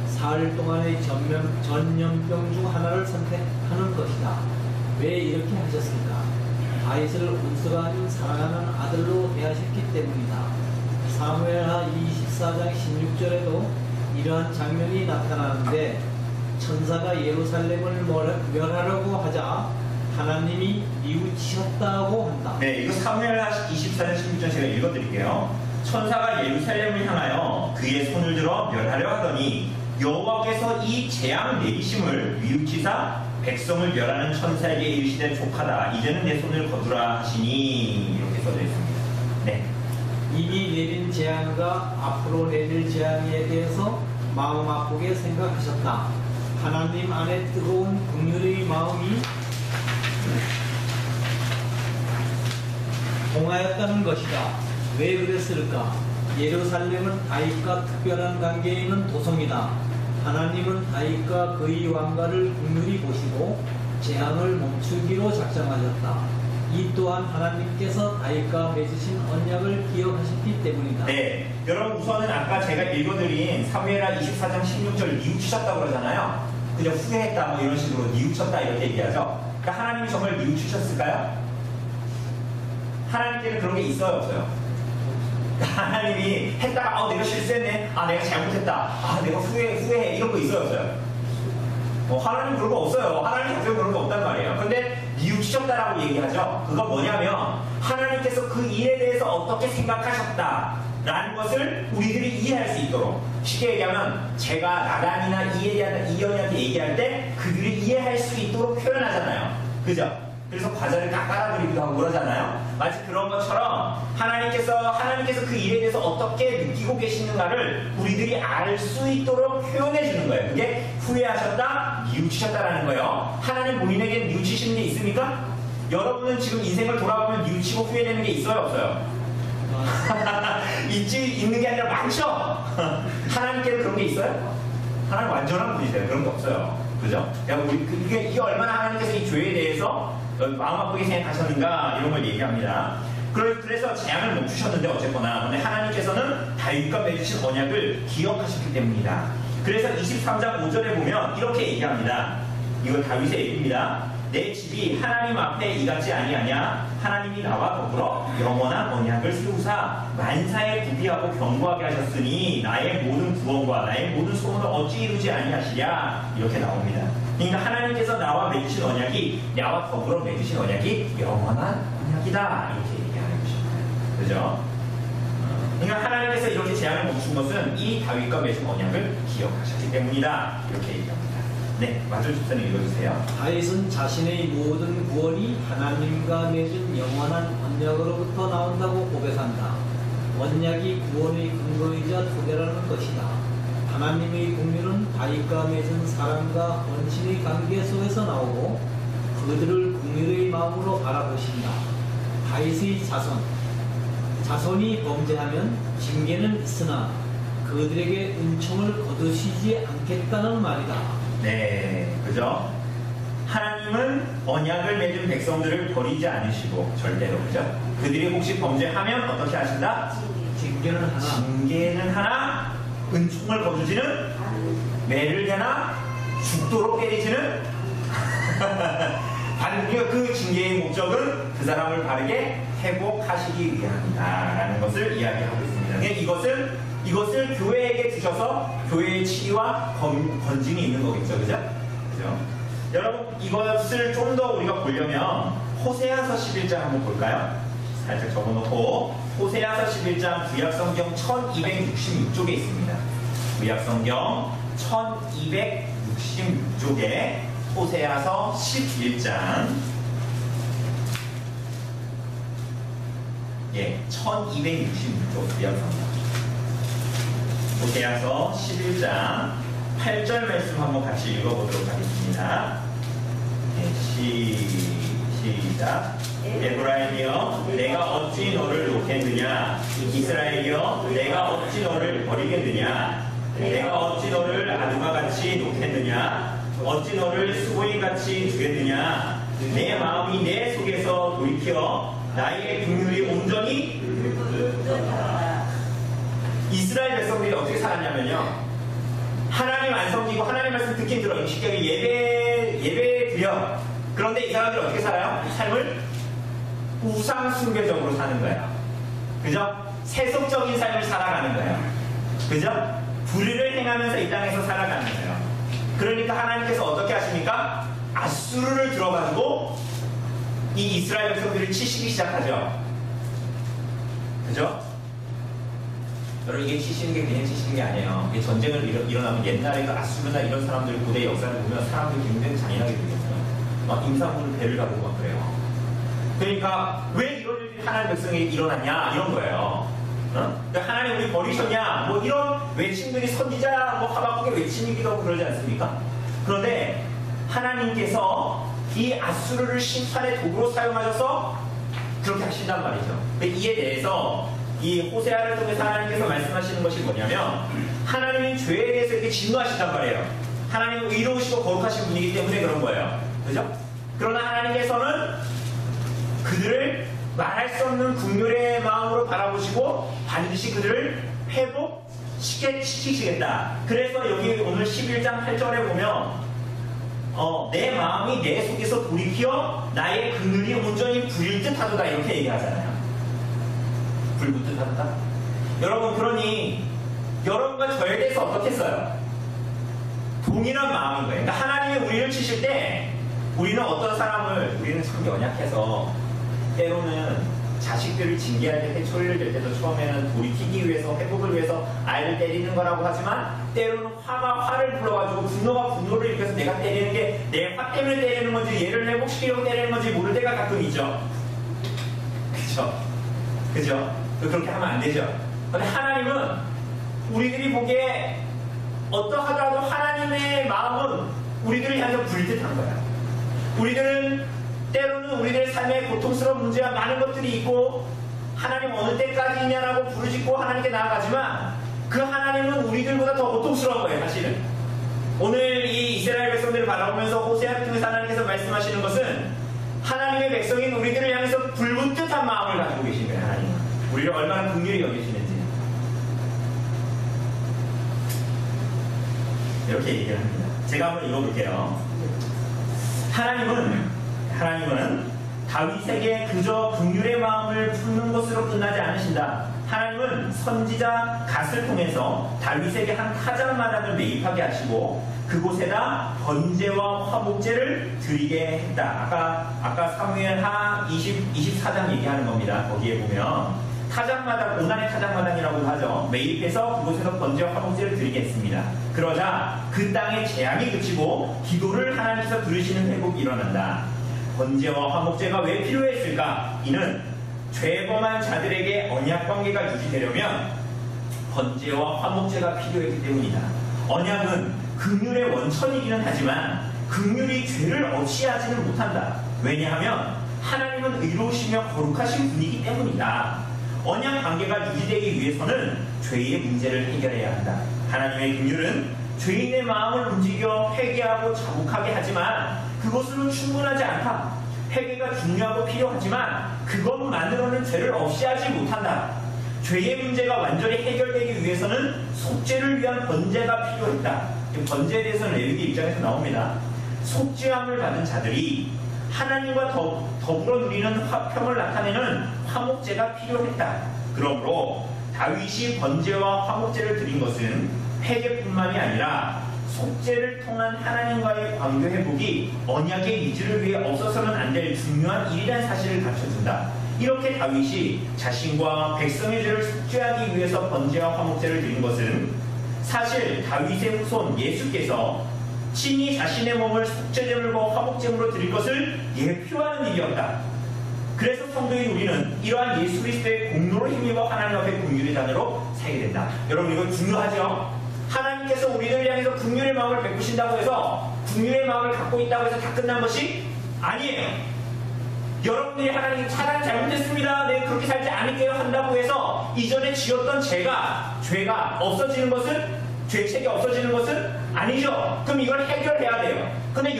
Speaker 3: 사흘 동안의 전염병 중 하나를 선택하는 것이다. 왜 이렇게 하셨을까? 다윗을 원수가 아닌 사랑하는 아들로 대하셨기 때문이다. 사무엘하 24장 16절에도 이러한 장면이 나타나는데 천사가 예루살렘을 멸하려고 하자 하나님이 뉘우치셨다고 한다.
Speaker 1: 네, 이거 사무엘하 24장 16절 제가 읽어드릴게요. 천사가 예루살렘을 향하여 그의 손을 들어 멸하려 하더니 여호와께서 이 재앙 내리심을 뉘우치사 백성을 멸하는 천사에게 이르시되 족하다. 이제는 내 손을 거두라 하시니 이렇게 써져 있습니다. 네.
Speaker 3: 이미 내린 재앙과 앞으로 내릴 재앙에 대해서 마음 아프게 생각하셨다. 하나님 안에 뜨거운 긍휼의 마음이 동하였다는 것이다. 왜 그랬을까? 예루살렘은 다윗과 특별한 관계에 있는 도성이다. 하나님은 다윗과 그의 왕가를 긍휼히 보시고 재앙을 멈추기로 작정하셨다. 이 또한 하나님께서 다윗과 맺으신 언약을 기억하셨기 때문이다.
Speaker 1: 네, 여러분 우선은 아까 제가 읽어드린 사무엘하 24장 16절 뉘우치셨다고 그러잖아요. 그냥 후회했다 뭐 이런 식으로 뉘우쳤다 이렇게 얘기하죠. 그러니까 하나님이 정말 뉘우치셨을까요? 하나님께는 그런 게 있어요, 없어요? 하나님이 했다가 내가 실수했네, 내가 잘못했다, 내가 후회해 이런 거 있어요, 없어요? 하나님 그런 거 없어요. 하나님 자체가 그런 거 없단 말이에요. 근데 뉘우치셨다라고 얘기하죠. 그거 뭐냐면 하나님께서 그 일에 대해서 어떻게 생각하셨다라는 것을 우리들이 이해할 수 있도록, 쉽게 얘기하면 제가 나단이나 이현이한테 얘기할 때 그들이 이해할 수 있도록 표현하잖아요. 그죠? 그래서 과자를 딱 깔아드리기도 하고 그러잖아요. 마치 그런 것처럼 하나님께서 그 일에 대해서 어떻게 느끼고 계시는가를 우리들이 알 수 있도록 표현해 주는 거예요. 그게 후회하셨다, 뉘우치셨다라는 거예요. 하나님 본인에게 뉘우치시는 게 있습니까? 여러분은 지금 인생을 돌아보면 뉘우치고 후회되는 게 있어요, 없어요? 있는 게 아니라 많죠? 하나님께는 그런 게 있어요? 하나님 완전한 분이세요. 그런 게 없어요. 그죠? 이게 얼마나 하나님께서 이 교회에 대해서 마음 아프게 생각하셨는가 이런 걸 얘기합니다. 그래서 재앙을 멈추셨는데 어쨌거나 근데 하나님께서는 다윗과 맺으신 언약을 기억하셨기 때문이다. 그래서 23장 5절에 보면 이렇게 얘기합니다. 이거 다윗의 얘기입니다. 내 집이 하나님 앞에 이같지 아니하냐? 하나님이 나와 더불어 영원한 언약을 세우사 만사에 구비하고 견고하게 하셨으니 나의 모든 구원과 나의 모든 소원을 어찌 이루지 아니하시랴? 이렇게 나옵니다. 그러니까 하나님께서 나와 맺으신 언약이, 나와 더불어 맺으신 언약이 영원한 언약이다. 이렇게 얘기하는 것입니다. 그죠? 그러니까 하나님께서 이렇게 재앙을 멈춘 것은 이 다윗과 맺은 언약을 기억하셨기 때문이다. 이렇게 얘기합니다. 네, 마주 집사님 읽어주세요.
Speaker 3: 다윗은 자신의 모든 구원이 하나님과 맺은 영원한 언약으로부터 나온다고 고백한다. 언약이 구원의 근거이자 토대라는 것이다. 하나님의 긍휼은 다윗과 맺은 사랑과 헌신의 관계 속에서 나오고 그들을 긍휼의 마음으로 바라보신다. 다윗의 자손이 범죄하면 징계는 있으나 그들에게 은총을 거두시지 않겠다는 말이다.
Speaker 1: 네, 그죠? 하나님은 언약을 맺은 백성들을 버리지 않으시고 절대로, 그죠? 그들이 혹시 범죄하면 어떻게 하신다? 징계는 하나, 은총을 거두지는, 매를 대나 죽도록 때리지는 그 징계의 목적은 그 사람을 바르게 회복하시기 위함이다라는 것을 이야기하고 있습니다. 이것을 교회에게 주셔서 교회의 치유와 건짐이 있는 거겠죠, 그죠? 여러분, 이것을 좀 더 우리가 보려면 호세아서 11장 한번 볼까요? 살짝 적어놓고 호세아서 11장 구약성경 1266쪽에 있습니다. 구약성경 1266쪽에 호세아서 11장 1266쪽 구약성경 호세아서 11장 8절 말씀 한번 같이 읽어보도록 하겠습니다. 시작. 에브라임이여 내가 어찌 너를 놓겠느냐? 이스라엘이여 내가 어찌 너를 버리겠느냐? 내가 어찌 너를 아두가 같이 놓겠느냐? 어찌 너를 수고인 같이 두겠느냐? 내 마음이 내 속에서 돌이켜 나의 긍휼이 온전히 이스라엘 백성들이 어떻게 살았냐면요, 하나님 안 섬기고 하나님 말씀 듣긴 들어, 쉽게 예배 드려. 그런데 이 사람들이 어떻게 살아요? 삶을 우상 숭배적으로 사는 거예요. 그죠? 세속적인 삶을 살아가는 거예요. 그죠? 불의를 행하면서 이 땅에서 살아가는 거예요. 그러니까 하나님께서 어떻게 하십니까? 아수르를 들어가지고 이 이스라엘 백성들을 치시기 시작하죠. 그죠? 여러분, 이게 치시는 게 그냥 치시는 게 아니에요. 이게 전쟁을 일어나면 옛날에 그 아수르나 이런 사람들 고대 역사를 보면 사람들이 굉장히 잔인하게 되겠어요. 막 임산부를 배를 가르고 막 그래요. 그러니까 왜 이런 일이 하나님 백성에게 일어났냐 이런 거예요. 그러니까 하나님 우리 버리셨냐 뭐 이런 외침들이 선지자 뭐 하박국의 외침이기도 하고 그러지 않습니까? 그런데 하나님께서 이 아수르를 심판의 도구로 사용하셔서 그렇게 하신단 말이죠. 이에 대해서 이 호세아를 통해서 하나님께서 말씀하시는 것이 뭐냐면 하나님이 죄에 대해서 이렇게 진노하신단 말이에요. 하나님은 의로우시고 거룩하신 분이기 때문에 그런 거예요. 그죠? 그러나 하나님께서는 그들을 말할 수 없는 긍휼의 마음으로 바라보시고 반드시 그들을 회복시키시겠다. 그래서 여기 오늘 11장 8절에 보면 내 마음이 내 속에서 돌이켜 나의 그늘이 온전히 불일 듯하도다 이렇게 얘기하잖아요. 불붙 듯하도다. 여러분, 그러니 여러분과 저에 대해서 어떻게 써요? 동일한 마음인 거예요. 그러니까 하나님이 우리를 치실 때 우리는 어떤 사람을 우리는 참 연약해서 때로는 자식들을 징계할 때 회초리를 들 때도 처음에는 돌이키기 위해서 회복을 위해서 아이를 때리는 거라고 하지만 때로는 화가 화를 불러가지고 분노가 분노를 일으켜서 내가 때리는 게 내 화 때문에 때리는 건지 얘를 회복시키려고 때리는 건지 모를 때가 가끔 있죠. 그죠? 그렇게 하면 안 되죠. 근데 하나님은 우리들이 보기에 어떠하더라도 하나님의 마음은 우리들을 향해서 불뜻한 거야. 우리들은 때로는 우리들의 삶에 고통스러운 문제와 많은 것들이 있고 하나님 어느 때까지냐라고 부르짖고 하나님께 나아가지만 그 하나님은 우리들보다 더 고통스러운 거예요. 사실은 오늘 이 이스라엘 백성들을 바라보면서 호세아를 통해서 하나님께서 말씀하시는 것은 하나님의 백성인 우리들을 향해서 불붙듯한 마음을 가지고 계신 거예요. 하나님은 우리를 얼마나 긍휼히 여기시는지 이렇게 얘기를 합니다. 제가 한번 읽어볼게요. 하나님은 다윗에게 그저 긍휼의 마음을 품는 것으로 끝나지 않으신다. 하나님은 선지자 갓을 통해서 다윗에게 한 타작마당을 매입하게 하시고 그곳에다 번제와 화목제를 드리게 했다. 아까 사무엘하 24장 얘기하는 겁니다. 거기에 보면 타작마당, 오난의 타작마당이라고 하죠. 매입해서 그곳에서 번제와 화목제를 드리게 했습니다. 그러자 그 땅에 재앙이 그치고 기도를 하나님께서 들으시는 회복이 일어난다. 번제와 화목제가 왜 필요했을까? 이는 죄범한 자들에게 언약관계가 유지되려면 번제와 화목제가 필요했기 때문이다. 언약은 긍휼의 원천이기는 하지만 긍휼이 죄를 없이하지는 못한다. 왜냐하면 하나님은 의로우시며 거룩하신 분이기 때문이다. 언약 관계가 유지되기 위해서는 죄의 문제를 해결해야 한다. 하나님의 긍휼은 죄인의 마음을 움직여 회개하고 자복하게 하지만 그것으로 충분하지 않다. 회개가 중요하고 필요하지만 그것만으로는 죄를 없이 하지 못한다. 죄의 문제가 완전히 해결되기 위해서는 속죄를 위한 번제가 필요했다. 번제에 대해서는 레위기 입장에서 나옵니다. 속죄함을 받은 자들이 하나님과 더불어 누리는 화평을 나타내는 화목제가 필요했다. 그러므로 다윗이 번제와 화목제를 드린 것은 회개뿐만이 아니라 속죄를 통한 하나님과의 관계 회복이 언약의 유지를 위해 없어서는 안 될 중요한 일이라는 사실을 가르쳐준다. 이렇게 다윗이 자신과 백성의 죄를 속죄하기 위해서 번제와 화목제를 드린 것은 사실 다윗의 후손 예수께서 친히 자신의 몸을 속죄제물과 화목제물로 드릴 것을 예표하는 일이었다. 그래서 성도인 우리는 이러한 예수 그리스도의 공로로 힘입어 하나님 앞에 긍휼의 자녀로 살게 된다. 여러분, 이거 중요하죠? 하나님께서 우리를 향해서 긍휼의 마음을 베푸신다고 해서 긍휼의 마음을 갖고 있다고 해서 다 끝난 것이 아니에요. 여러분들이 하나님 차라리 잘못했습니다. 네, 그렇게 살지 않을게요 한다고 해서 이전에 지었던 죄가 없어지는 것은 죄책이 없어지는 것은 아니죠. 그럼 이걸 해결해야 돼요. 근데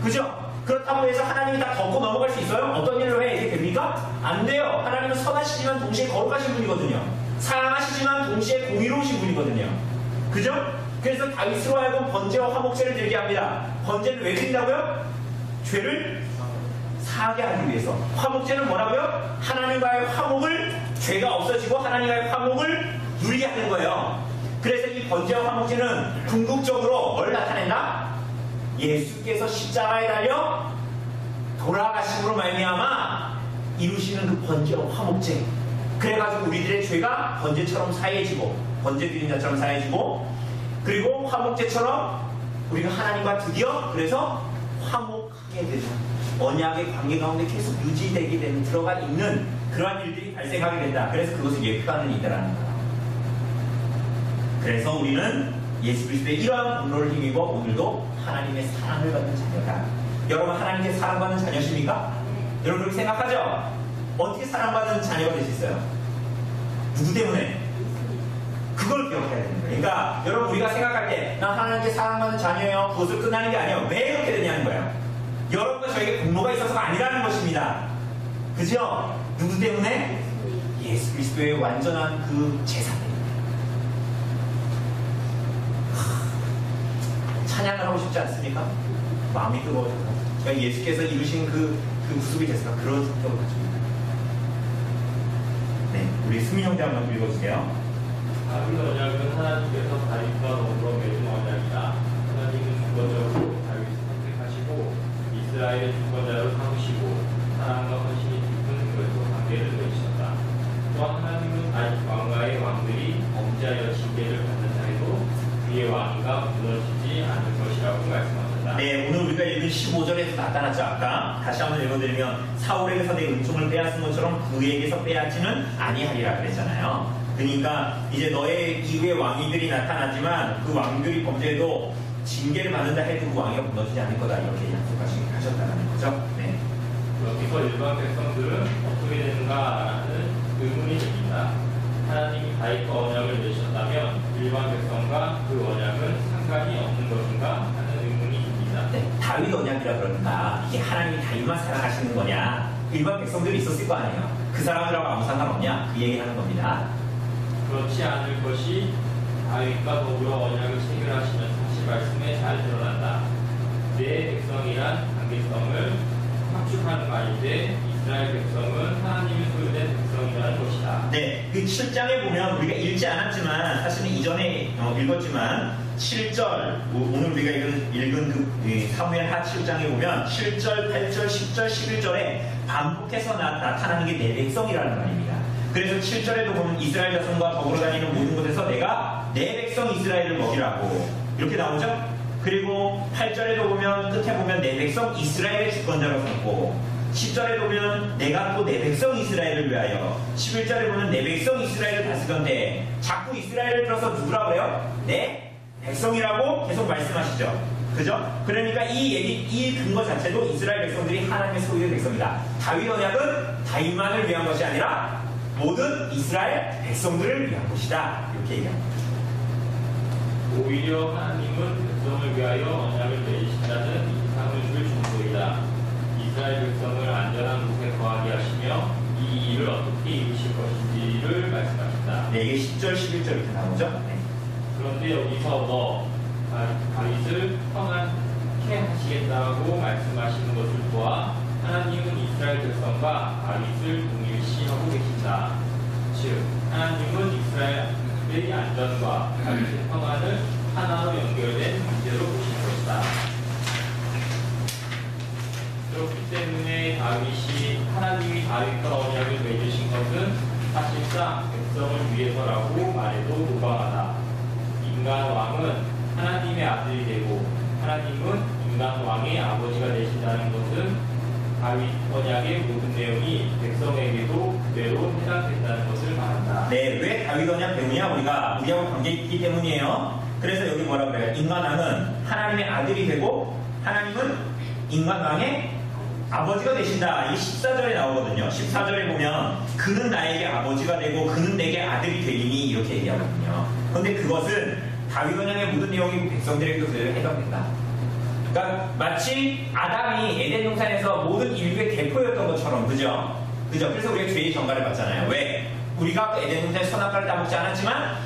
Speaker 1: 그죠? 그렇다고 해서 하나님이 다 덮고 넘어갈 수 있어요? 어떤 일로 해? 이게 됩니까? 안 돼요. 하나님은 선하시지만 동시에 거룩하신 분이거든요. 사랑하시지만 동시에 공의로우신 분이거든요. 그죠? 그래서 다윗으로 하여금 번제와 화목제를 드리게 합니다. 번제는 왜 드린다고요? 죄를 사하게 하기 위해서. 화목제는 뭐라고요? 하나님과의 화목을, 죄가 없어지고 하나님과의 화목을 누리게 하는 거예요. 그래서 이 번제와 화목제는 궁극적으로 뭘 나타낸다? 예수께서 십자가에 달려 돌아가심으로 말미암아 이루시는 그 번제와 화목제. 그래가지고 우리들의 죄가 번제처럼 사해지고, 번제 드린 자처럼 사해지고, 그리고 화목제처럼 우리가 하나님과 드디어 그래서 화목하게 되는, 언약의 관계 가운데 계속 유지되게 되는, 들어가 있는 그러한 일들이 발생하게 된다. 그래서 그것을 예표하는 이다라는 거야. 그래서 우리는 예수 그리스도의 이러한 공로를 힘입어 오늘도 하나님의 사랑을 받는 자녀다. 여러분, 하나님께 사랑받는 자녀십니까? 여러분 그렇게 생각하죠? 어떻게 사랑받는 자녀가 될 수 있어요? 누구 때문에? 그걸 기억해야 되는 거예요. 그러니까 여러분, 우리가 생각할 때 나 하나님께 사랑받는 자녀예요, 그것을 끝나는 게 아니에요. 왜 그렇게 되냐는 거예요. 여러분과 저에게 공로가 있어서가 아니라는 것입니다. 그죠? 누구 때문에? 예수 그리스도의 완전한 그 제사 때문에. 찬양을 하고 싶지 않습니까? 마음이 뜨거워져서. 그러니까 예수께서 이루신 그 구속의 제사가 그런 성격을 가집니다. 네, 우리 수민 형제 한번 읽어주세요.
Speaker 2: 다윗 언약은 하나님께서 다윗과 더불어 맺은 언약이다. 하나님은 주권적으로 다윗을 선택하시고 이스라엘의 주권자로 삼으시고 사랑과 헌신이 깊은 그리스도 관계를 맺으셨다. 또한 하나님은 다윗 왕과의 왕들이 범죄하여 징계를 받는 자에도 그의 왕위가 무너지지 않을 것이라고 말씀하셨다.
Speaker 1: 네, 오늘 우리가 읽은 15절에서 나타났죠. 아까 다시 한번 읽어드리면 사울에게서 내 은총을 빼앗은 것처럼 그에게서 빼앗지는 아니하리라 그랬잖아요. 그러니까 이제 너의 이후에 왕위들이 나타나지만 그 왕들이 범죄해도 징계를 받는다 해도 그 왕위가 무너지지 않을 거다, 이렇게 약속하셨다는 거죠. 네.
Speaker 2: 여기서 일반 백성들은 어떻게 되는가라는 의문이 생긴다. 하나님이 다윗과 언약을 맺으셨다면 일반 백성과 그 언약은 상관이 없는 것인가 하는 의문이 듭니다.
Speaker 1: 네, 다윗 언약이라 그러니까 이게 하나님이 다윗만 사랑하시는 거냐? 일반 백성들이 있었을 거 아니에요. 그 사람들하고 아무 상관없냐? 그 얘기하는 겁니다.
Speaker 2: 그렇지 않을 것이 다윗과 더불어 언약을 체결하시면서 하신 말씀에 잘 드러난다. 내 백성이란 관계성을 확축하는 말인데 이스라엘 백성은 하나님의 소유된 백성이라는 것이다.
Speaker 1: 네, 그 7장에 보면 우리가 읽지 않았지만 사실은 이전에 읽었지만 7절, 오늘 우리가 읽은 그 사무엘 하 7장에 보면 7절, 8절, 10절, 11절에 반복해서 나타나는 게 내 백성이라는 말입니다. 그래서 7절에도 보면 이스라엘 자손과 더불어 다니는 모든 곳에서 내가 내 백성 이스라엘을 먹이라고 이렇게 나오죠. 그리고 8절에도 보면 끝에 보면 내 백성 이스라엘의 주권자로 삼고 10절에 보면 내가 또 내 백성 이스라엘을 위하여 11절에 보면 내 백성 이스라엘을 다스건대 자꾸 이스라엘을 들어서 누구라고 그래요? 내 백성이라고 계속 말씀하시죠. 그죠? 그러니까 이 근거 자체도 이스라엘 백성들이 하나님의 소유의 백성이다. 다윗 언약은 다윗만을 위한 것이 아니라 모든 이스라엘 백성들을 위한 것이다. 이렇게 얘기합니다.
Speaker 2: 오히려 하나님은 백성을 위하여 언약을 맺으신다는 인상을 줄 정도이다. 이스라엘 백성을 안전한 곳에 거하게 하시며 이 일을 어떻게 이루실 것인지를 말씀하신다.
Speaker 1: 네, 이게 10절, 11절 이렇게 나오죠? 네.
Speaker 2: 그런데 여기서 다윗을 평안케 하시겠다고 말씀하시는 것을 보아 하나님은 이스라엘 백성과 다윗을 동일시하고 계신다. 즉, 하나님은 이스라엘의 안전과 다윗의 평안을 하나로 연결된 문제로 보신 것이다. 그렇기 때문에 하나님이 다윗과 언약을 맺으신 것은 사실상 백성을 위해서라고 말해도 무방하다. 인간 왕은 하나님의 아들이 되고 하나님은 인간 왕의 아버지가 되신다는 것은 다윗 언약의 모든 내용이 백성에게도 그대로 해당된다는 것을 말한다.
Speaker 1: 네, 왜 다윗 언약 배우냐? 우리하고 관계 있기 때문이에요. 그래서 여기 뭐라고 그래요? 인간 왕은 하나님의 아들이 되고 하나님은 인간 왕의 아버지가 되신다. 이게 14절에 나오거든요. 14절에 보면 그는 나에게 아버지가 되고 그는 내게 아들이 되리니 이렇게 얘기하거든요. 그런데 그것은 다윗 언약의 모든 내용이 백성들에게도 그대로 해당된다. 그러니까 마치 아담이 에덴 동산에서 모든 인류의 대표였던 것처럼, 그죠? 그래서 우리가 죄의 전가를 받잖아요. 왜? 우리가 에덴 동산에 선악과를 따먹지 않았지만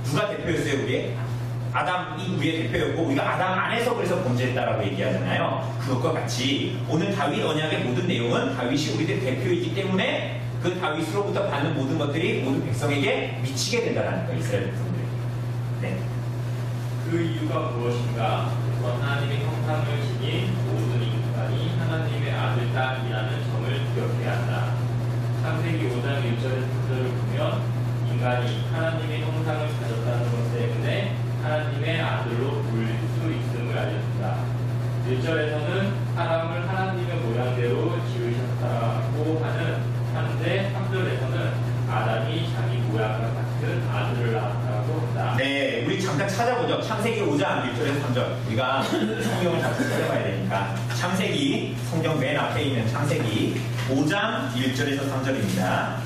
Speaker 1: 누가 대표였어요? 아담이 우리의 대표였고 우리가 아담 안에서 그래서 범죄했다라고 얘기하잖아요. 그것과 같이 오늘 다윗 언약의 모든 내용은 다윗이 우리들 대표이기 때문에 그 다윗으로부터 받는 모든 것들이 모든 백성에게 미치게 된다는 거예요. 이스라엘 백성들에게. 네.
Speaker 4: 그 이유가 무엇인가? 우선 하나님의 형상을 지닌 모든 인간이 하나님의 아들, 딸이라는 점을 기억해야 한다. 창세기 5장 1절의 구절을 보면 인간이 하나님의 형상을 가졌다는 것 때문에 하나님의 아들로 불릴 수 있음을 알려준다. 1절에서는 사람을 하나님의 모양대로 지으셨다고 하는데 3절에서는 아담이 자기 모양과 같은 아들을 낳았다고 한다.
Speaker 1: 네, 우리 잠깐 찾아보죠. 창세기 5장 1절에서 3절. 우리가 성경을 자꾸 찾아봐야 되니까. 창세기, 성경 맨 앞에 있는 창세기 5장 1절에서 3절입니다.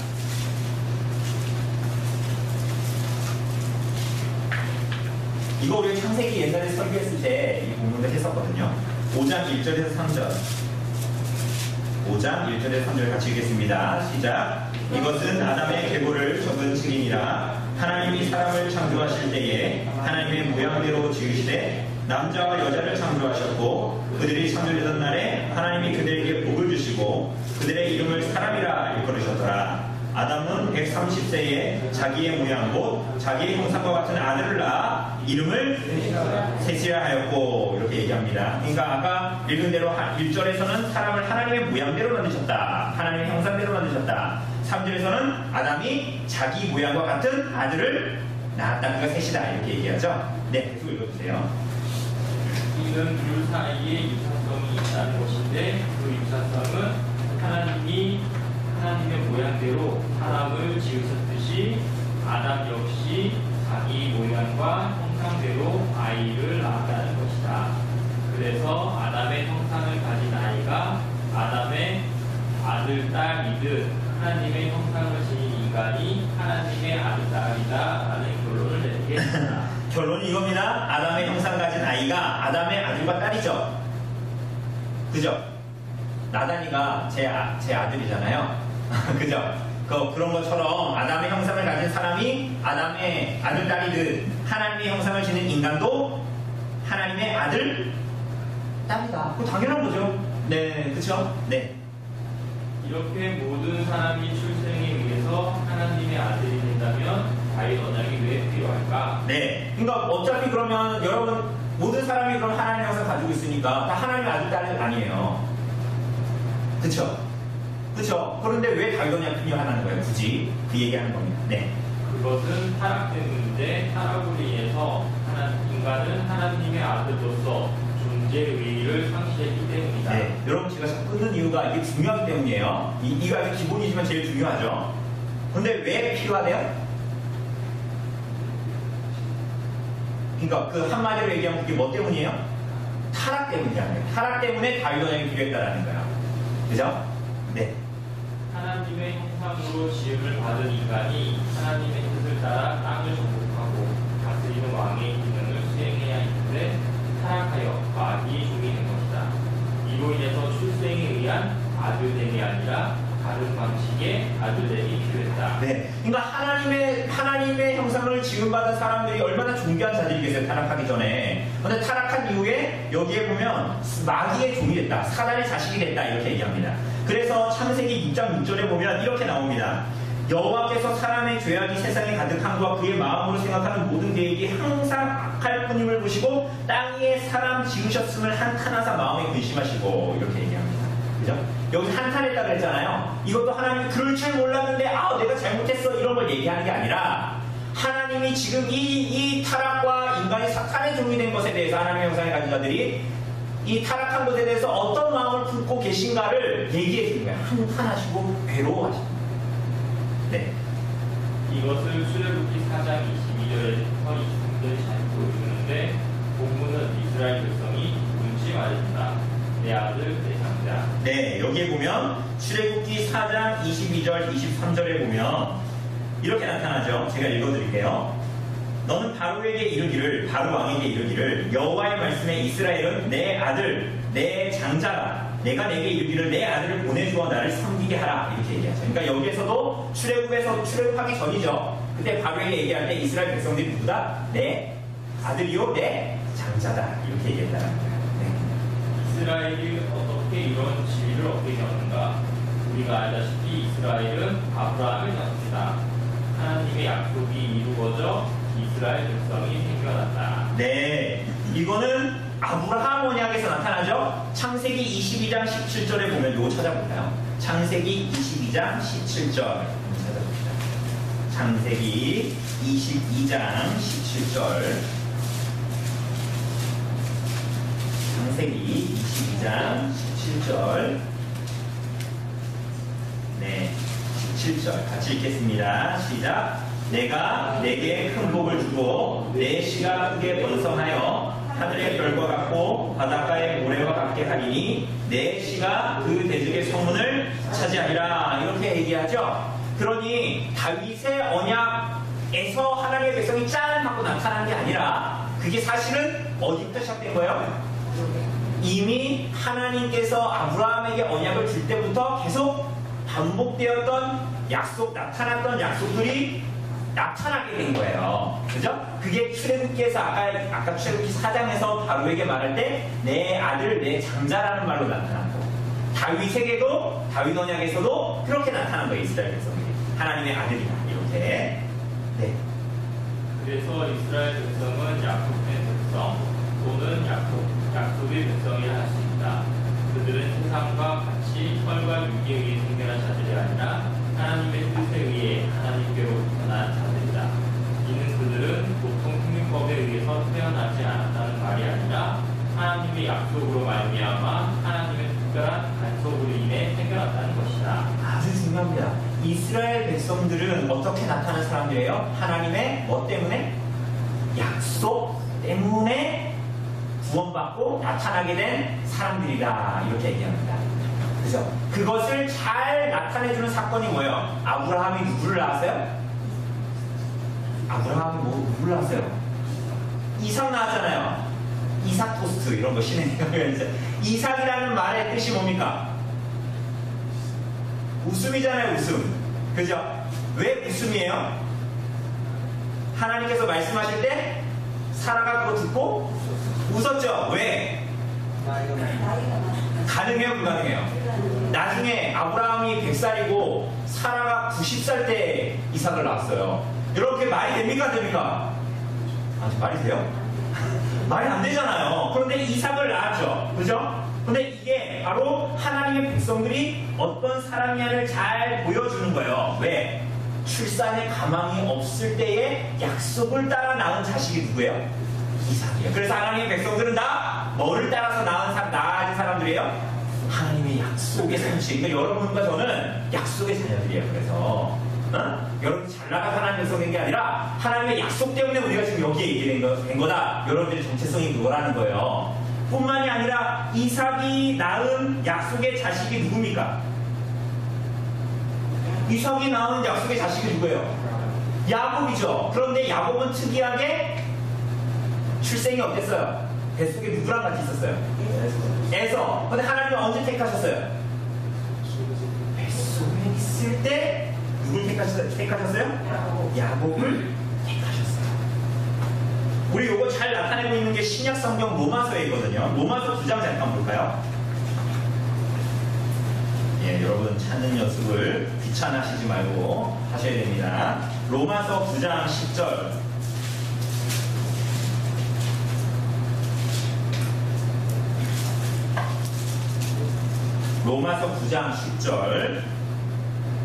Speaker 1: 이거 우리가 창세기 옛날에 설교했을 때 이 부분을 했었거든요. 5장 1절에서 3절. 5장 1절에서 3절 같이 읽겠습니다. 시작. 이것은 아담의 계보를 적은 증인이라. 하나님이 사람을 창조하실 때에 하나님의 모양대로 지으시되 남자와 여자를 창조하셨고 그들이 창조되던 날에 하나님이 그들에게 복을 주시고 그들의 이름을 사람이라 일컬으셨더라. 아담은 130세에 자기의 모양 곧 자기의 형상과 같은 아들을 낳아 이름을 셋이라 하였고 이렇게 얘기합니다. 그러니까 아까 읽은 대로 1절에서는 사람을 하나님의 모양대로 만드셨다. 하나님의 형상대로 만드셨다. 3절에서는 아담이 자기 모양과 같은 아들을 낳았다. 그가 셋이다. 이렇게 얘기하죠. 네, 계속 읽어주세요.
Speaker 4: 이는 둘 사이에 유사성이 있다는 것인데 그 유사성은 하나님의 모양대로 사람을 지으셨듯이 아담 역시 자기 모양과 형상대로 아이를 낳았다는 것이다. 그래서 아담의 형상을 가진 아이가 아담의 아들, 딸이듯 하나님의 형상을 지닌 인간이 하나님의 아들, 딸이다라는 결론을 내리게 된다.
Speaker 1: 결론이 이겁니다. 아담의 형상 가진 아이가 아담의 아들과 딸이죠. 그죠? 나단이가 제 아들이잖아요. 그죠? 그런 것처럼 아담의 형상을 가진 사람이 아담의 아들, 딸이듯 하나님의 형상을 지닌 인간도 하나님의 아들, 딸이다. 그거 당연한 거죠. 네, 그쵸? 네.
Speaker 4: 이렇게 모든 사람이 출생에 의해서 하나님의 아들이 된다면 다윗 언약이 왜 필요할까?
Speaker 1: 네. 그러니까 어차피 그러면 여러분 모든 사람이 그럼 하나님의 형상 가지고 있으니까 다 하나님의 아들, 딸이 아니에요. 그쵸? 그쵸? 그런데 왜 다윗 언약이 필요하다는 거예요? 굳이 그 얘기하는 겁니다. 네.
Speaker 4: 그것은 타락 때문인데 타락으로 인해서 인간은 하나님의 아들로서 존재의 의의를 상실했기 때문이다.
Speaker 1: 네. 여러분 제가 자꾸 끊는 이유가 이게 중요하기 때문이에요. 이거 아주 기본이지만 제일 중요하죠. 근데 왜 필요하대요? 그러니까 그 한마디로 얘기하면 그게 뭐 때문이에요? 타락 때문이잖아요. 타락 때문에 다윗 언약이 필요했다라는 거예요. 그죠? 네.
Speaker 4: 하나님의 형상으로 지음을 받은 인간이 하나님의 뜻을 따라 땅을 정복하고 다스리는 왕의 기능을 수행해야 했는데 타락하여 마귀의 종이 된 것이다. 이로 인해서 출생에 의한 아들됨이 아니라 다른 방식의 아들됨이 필요했다.
Speaker 1: 네. 그러니까 하나님의 형상을 지음받은 사람들이 얼마나 존귀한 자들이겠어요, 타락하기 전에. 그런데 타락한 이후에 여기에 보면 마귀의 종이 됐다. 사단의 자식이 됐다. 이렇게 얘기합니다. 그래서 창세기 6장 6절에 보면 이렇게 나옵니다. 여호와께서 사람의 죄악이 세상에 가득한 것과 그의 마음으로 생각하는 모든 계획이 항상 악할 뿐임을 보시고 땅 위에 사람 지으셨음을 한탄하사 마음에 근심하시고 이렇게 얘기합니다. 그죠? 여기 한탄했다 그랬잖아요. 이것도 하나님이 그럴 줄 몰랐는데 내가 잘못했어 이런 걸 얘기하는 게 아니라 하나님이 지금 이 타락과 인간이 사탄의 종이 된 것에 대해서 하나님의 형상의 가진 자들이 이 타락한 것에 대해서 어떤 마음을 품고 계신가를 얘기해 주는 거예요. 한탄하시고 괴로워하시고. 네.
Speaker 4: 이것을 출애굽기 4장 22절에서 23절이 잘 보여주는데 본문은 이스라엘 백성이 눈치 말해준다. 내 아들, 내 장자.
Speaker 1: 네, 여기에 보면 출애굽기 4장 22절, 23절에 보면 이렇게 나타나죠. 제가 읽어드릴게요. 너는 바로에게 이르기를, 바로 왕에게 이르기를 여호와의 말씀에 이스라엘은 내 아들, 내 장자라. 내가 내게 이르기를 내 아들을 보내주어 나를 섬기게 하라. 이렇게 얘기하죠. 그러니까 여기에서도 출애굽하기 전이죠. 그때 바로에게 얘기할 때 이스라엘 백성들이 누구다? 내 아들이요, 내 장자다. 이렇게 얘기했다는 거예요.
Speaker 4: 이스라엘이 어떻게 이런 지위를 얻게 되었는가? 우리가 알다시피 이스라엘은 아브라함의 자손이다. 하나님의 약속이 이루어져 이스라엘 백성이 생겨났다.
Speaker 1: 네, 이거는 아브라함 언약에서 나타나죠. 창세기 22장 17절에 보면 이거 찾아볼까요? 창세기 22장 17절 찾아봅시다. 창세기 22장 17절. 창세기 22장 17절. 네, 17절 같이 읽겠습니다. 시작. 내가 내게 큰 복을 주고 내 씨가 크게 번성하여 하늘의 별과 같고 바닷가의 모래와 같게 하리니 내 씨가 그 대적의 성문을 차지하리라. 이렇게 얘기하죠. 그러니 다윗의 언약에서 하나님의 백성이 짠 하고 나타난 게 아니라 그게 사실은 어디부터 시작된 거예요? 이미 하나님께서 아브라함에게 언약을 줄 때부터 계속 반복되었던 약속, 나타났던 약속들이 나타나게 된 거예요. 그죠? 그게 출애굽기에서 아까 출애굽기 4장에서 바로에게 말할 때 내 아들, 내 장자라는 말로 나타났고 다윗에게도 다윗 언약에서도 그렇게 나타난 거예요. 이스라엘 백성들이 하나님의 아들이다 이렇게. 네.
Speaker 4: 그래서 이스라엘 백성은 약속된 백성 또는 약속의 백성이라 할 수 있다. 그들은 세상과 같이 혈과 육에 의해 생겨난 자들이 아니라 하나님의 뜻에 의해 하나님께로부터 난 자들이다. 이는 그들은 보통 생명법에 의해서 태어나지 않았다는 말이 아니라 하나님의 약속으로 말미암아 하나님의 특별한 간섭으로 인해 생겨났다는 것이다.
Speaker 1: 아주 중요합니다. 이스라엘 백성들은 어떻게 나타난 사람들이에요? 하나님의 뭐 때문에? 약속 때문에 구원받고 나타나게 된 사람들이다. 이렇게 얘기합니다. 그죠? 그것을 잘 나타내주는 사건이 뭐예요? 아브라함이 누구를 낳았어요? 아브라함이 누구를 낳았어요? 이삭 낳았잖아요. 이삭 토스트 이런 거 신행하면서 이삭이라는 말의 뜻이 뭡니까? 웃음이잖아요. 웃음. 그죠? 왜 웃음이에요? 하나님께서 말씀하실 때 사라가 그거 듣고 웃었죠? 왜? 가능해요? 불가능해요? 나중에 아브라함이 100살이고 사라가 90살 때 이삭을 낳았어요. 이렇게 말이 됩니까? 안 됩니까? 말이 돼요? 말이 안 되잖아요. 그런데 이삭을 낳았죠. 그죠? 근데 이게 바로 하나님의 백성들이 어떤 사람이냐를 잘 보여주는 거예요. 왜? 출산의 가망이 없을 때의 약속을 따라 낳은 자식이 누구예요? 이삭이에요. 그래서 하나님의 백성들은 다 뭐를 따라서 낳아진 사람들이에요? 하나님의 약속의 상식. 그러니까 여러분과 저는 약속의 자녀들이에요. 그래서 여러분 잘 나가서 하나님의 백성인 게 아니라 하나님의 약속 때문에 우리가 지금 여기에 있게 된 거다. 여러분들의 정체성이 그거라는 거예요. 뿐만이 아니라 이삭이 낳은 약속의 자식이 누굽니까? 이삭이 낳은 약속의 자식이 누구예요? 야곱이죠. 그런데 야곱은 특이하게 출생이 어땠어요? 뱃속에 누구랑 같이 있었어요? 에서. 근데 하나님은 언제 택하셨어요? 뱃속에 있을 때 누굴 택하셨어요? 야곱을 택하셨어요. 우리 요거 잘 나타내고 있는 게 신약 성경 로마서에 있거든요. 로마서 9장 잠깐 볼까요? 예, 여러분 찾는 연습을 귀찮아하시지 말고 하셔야 됩니다. 로마서 9장 10절. 로마서 9장 10절.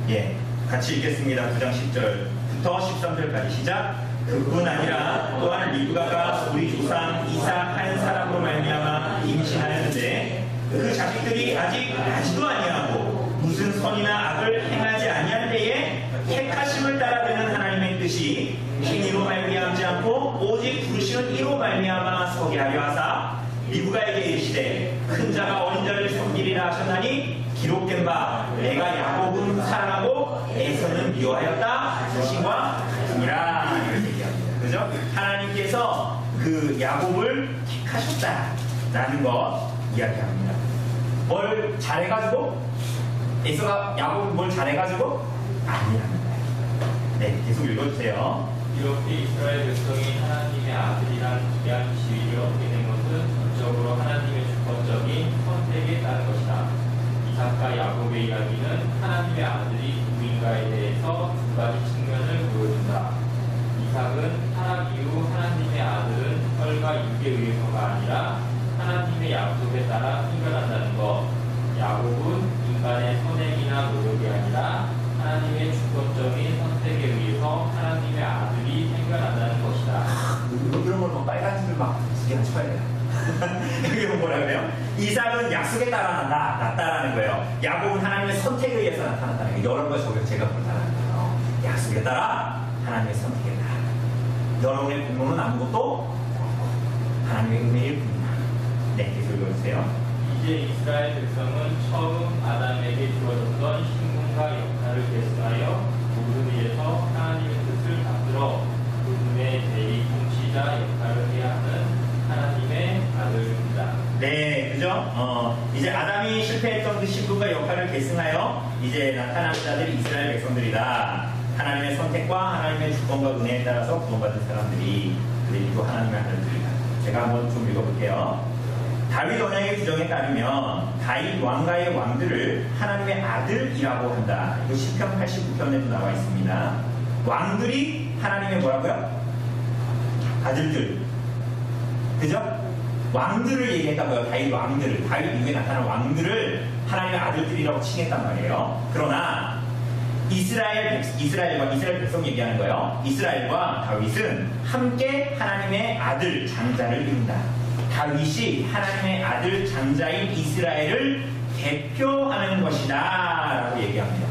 Speaker 1: 예, 같이 읽겠습니다. 9장 10절부터 13절까지 시작. 그뿐 아니라 또한 리브가가 우리 조상 이삭 한 사람으로 말미암아 임신하였는데 그 자식들이 아직 나지도 아니하고 무슨 선이나 악을 행하지 아니할 때에 택하심을 따라 되는 하나님의 뜻이 행위로 말미암지 않고 오직 부르시는 이로 말미암아 서게 하려 하사 리브가에게 이르시되 큰 자가 어린 자를 섬기리라 하셨나니 기록된 바 내가 야곱은 사랑하고 에서는 미워하였다 하신과 같으니라. 이렇게 얘기합니다. 그죠? 하나님께서 그 야곱을 택하셨다라는 것 이야기합니다. 뭘 잘해가지고? 에서가 야곱은 뭘 잘해가지고? 아니라는 거예요. 네, 계속 읽어주세요.
Speaker 4: 이렇게 이스라엘 백성이 하나님의 아들이란 귀한 지위를 얻게 된 것은 전적으로 하나님의 주권적인 선택에 따른 것이다. 이삭과 야곱의 이야기는 하나님의 아들이 누구인가에 대해서 두 가지 측면을 보여준다. 이삭은 타락 이후 하나님의 아들은 혈과 육에 의해서가 아니라 하나님의 약속에 따라 생겨난다는 것. 야곱은 인간의 선행이나 노력이 아니라 하나님의 주권적인 선택에 의해서 하나님의 아들이 생겨난다는 것이다.
Speaker 1: 이런 걸 뭐 빨간 줄을 막 두 개나 쳐야 돼요. 여기 뭐라 그래요? 이삭은 약속에 따라 났다라는 거예요. 야곱은 하나님의 선택에 의해서 나타났다는 거예요. 여러 번 제가 볼다는 거예요. 약속에 따라 하나님의 선택에 따라. 여러분의 공로는 아무것도 하나님의 은혜일 뿐이다. 네, 계속 읽어주세요.
Speaker 4: 이제 이스라엘 백성은 처음 아담에게 주어졌던 신분과 역할을 계승하여 모든 일에서 하나님의 뜻을 받들어 그분의 대리 통치자 역할을 해야 하는 하나님의 아들입니다.
Speaker 1: 네, 그죠? 이제 아담이 실패했던 그 신분과 역할을 계승하여 이제 나타난 자들이 이스라엘 백성들이다. 하나님의 선택과 하나님의 주권과 은혜에 따라서 구원받은 사람들이 그들도 하나님의 아들들이다. 제가 한번 좀 읽어볼게요. 다윗 언약의 규정에 따르면 다윗 왕가의 왕들을 하나님의 아들이라고 한다. 이거 시편 89편에도 나와 있습니다. 왕들이 하나님의 뭐라고요? 아들들. 그죠? 왕들을 얘기했다고요. 다윗 왕들을. 다윗 이후에 나타난 왕들을 하나님의 아들들이라고 칭했단 말이에요. 그러나 이스라엘 백성 얘기하는 거예요. 이스라엘과 다윗은 함께 하나님의 아들 장자를 이룬다. 다윗이 하나님의 아들 장자인 이스라엘을 대표하는 것이다 라고 얘기합니다.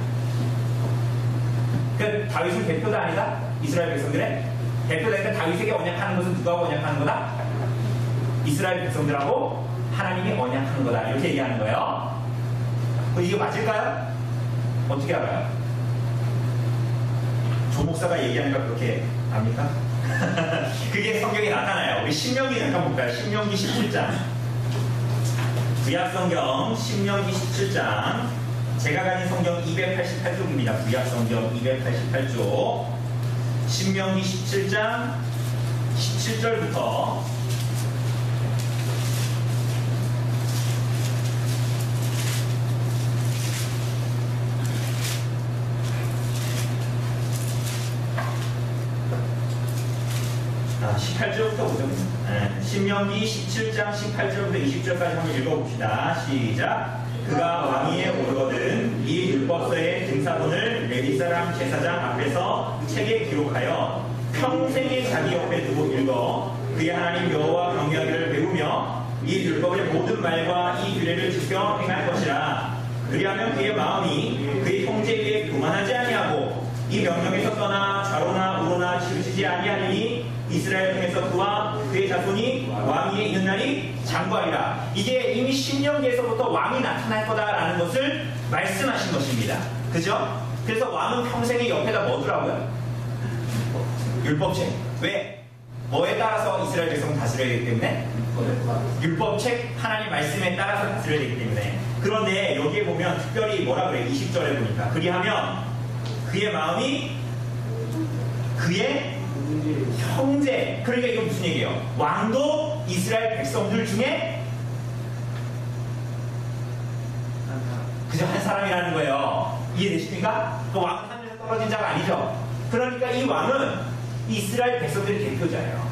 Speaker 1: 그 다윗은 대표도 아니다? 이스라엘 백성들의 대표되니까 다윗에게 언약하는 것은 누가 언약하는 거다? 이스라엘 백성들하고 하나님이 언약하는 거다 이렇게 얘기하는 거예요. 이게 맞을까요? 어떻게 알아요? 조 목사가 얘기하니까 그렇게 압니까? 그게 성경에 나타나요. 우리 신명기 잠깐 볼까요? 신명기 17장. 구약성경 신명기 17장. 제가 가진 성경 288쪽입니다. 구약성경 288쪽. 신명기 17장 17절부터 18절부터 보죠. 신명기 17장 18절부터 20절까지 한번 읽어봅시다. 시작. 그가 왕위에 오르거든 이 율법서의 등사본을 레위 사람 제사장 앞에서 책에 기록하여 평생에 자기 옆에 두고 읽어 그의 하나님 여호와 경외하기를 배우며 이 율법의 모든 말과 이 규례를 지켜 행할 것이라. 그리하면 그의 마음이 그의 형제 위에 교만하지 아니하고 이 명령에서 떠나 좌로나 우로나 치우치지 아니하리니 이스라엘 중에서 그와 그의 자손이 왕위에 있는 날이 장구하리라. 이게 이미 신명기에서부터 왕이 나타날 거다라는 것을 말씀하신 것입니다. 그죠? 그래서 왕은 평생에 옆에다 뭐 두라고요? 율법책. 왜? 뭐에 따라서 이스라엘 백성을 다스려야 되기 때문에? 율법책 하나님 말씀에 따라서 다스려야 되기 때문에. 그런데 여기에 보면 특별히 뭐라 그래? 20절에 보니까 그리하면 그의 마음이 그의 형제. 그러니까 이건 무슨 얘기예요? 왕도 이스라엘 백성들 중에 그저 한 사람이라는 거예요. 이해되십니까? 그 왕은 하늘에서 떨어진 자가 아니죠. 그러니까 이 왕은 이스라엘 백성들의 대표자예요.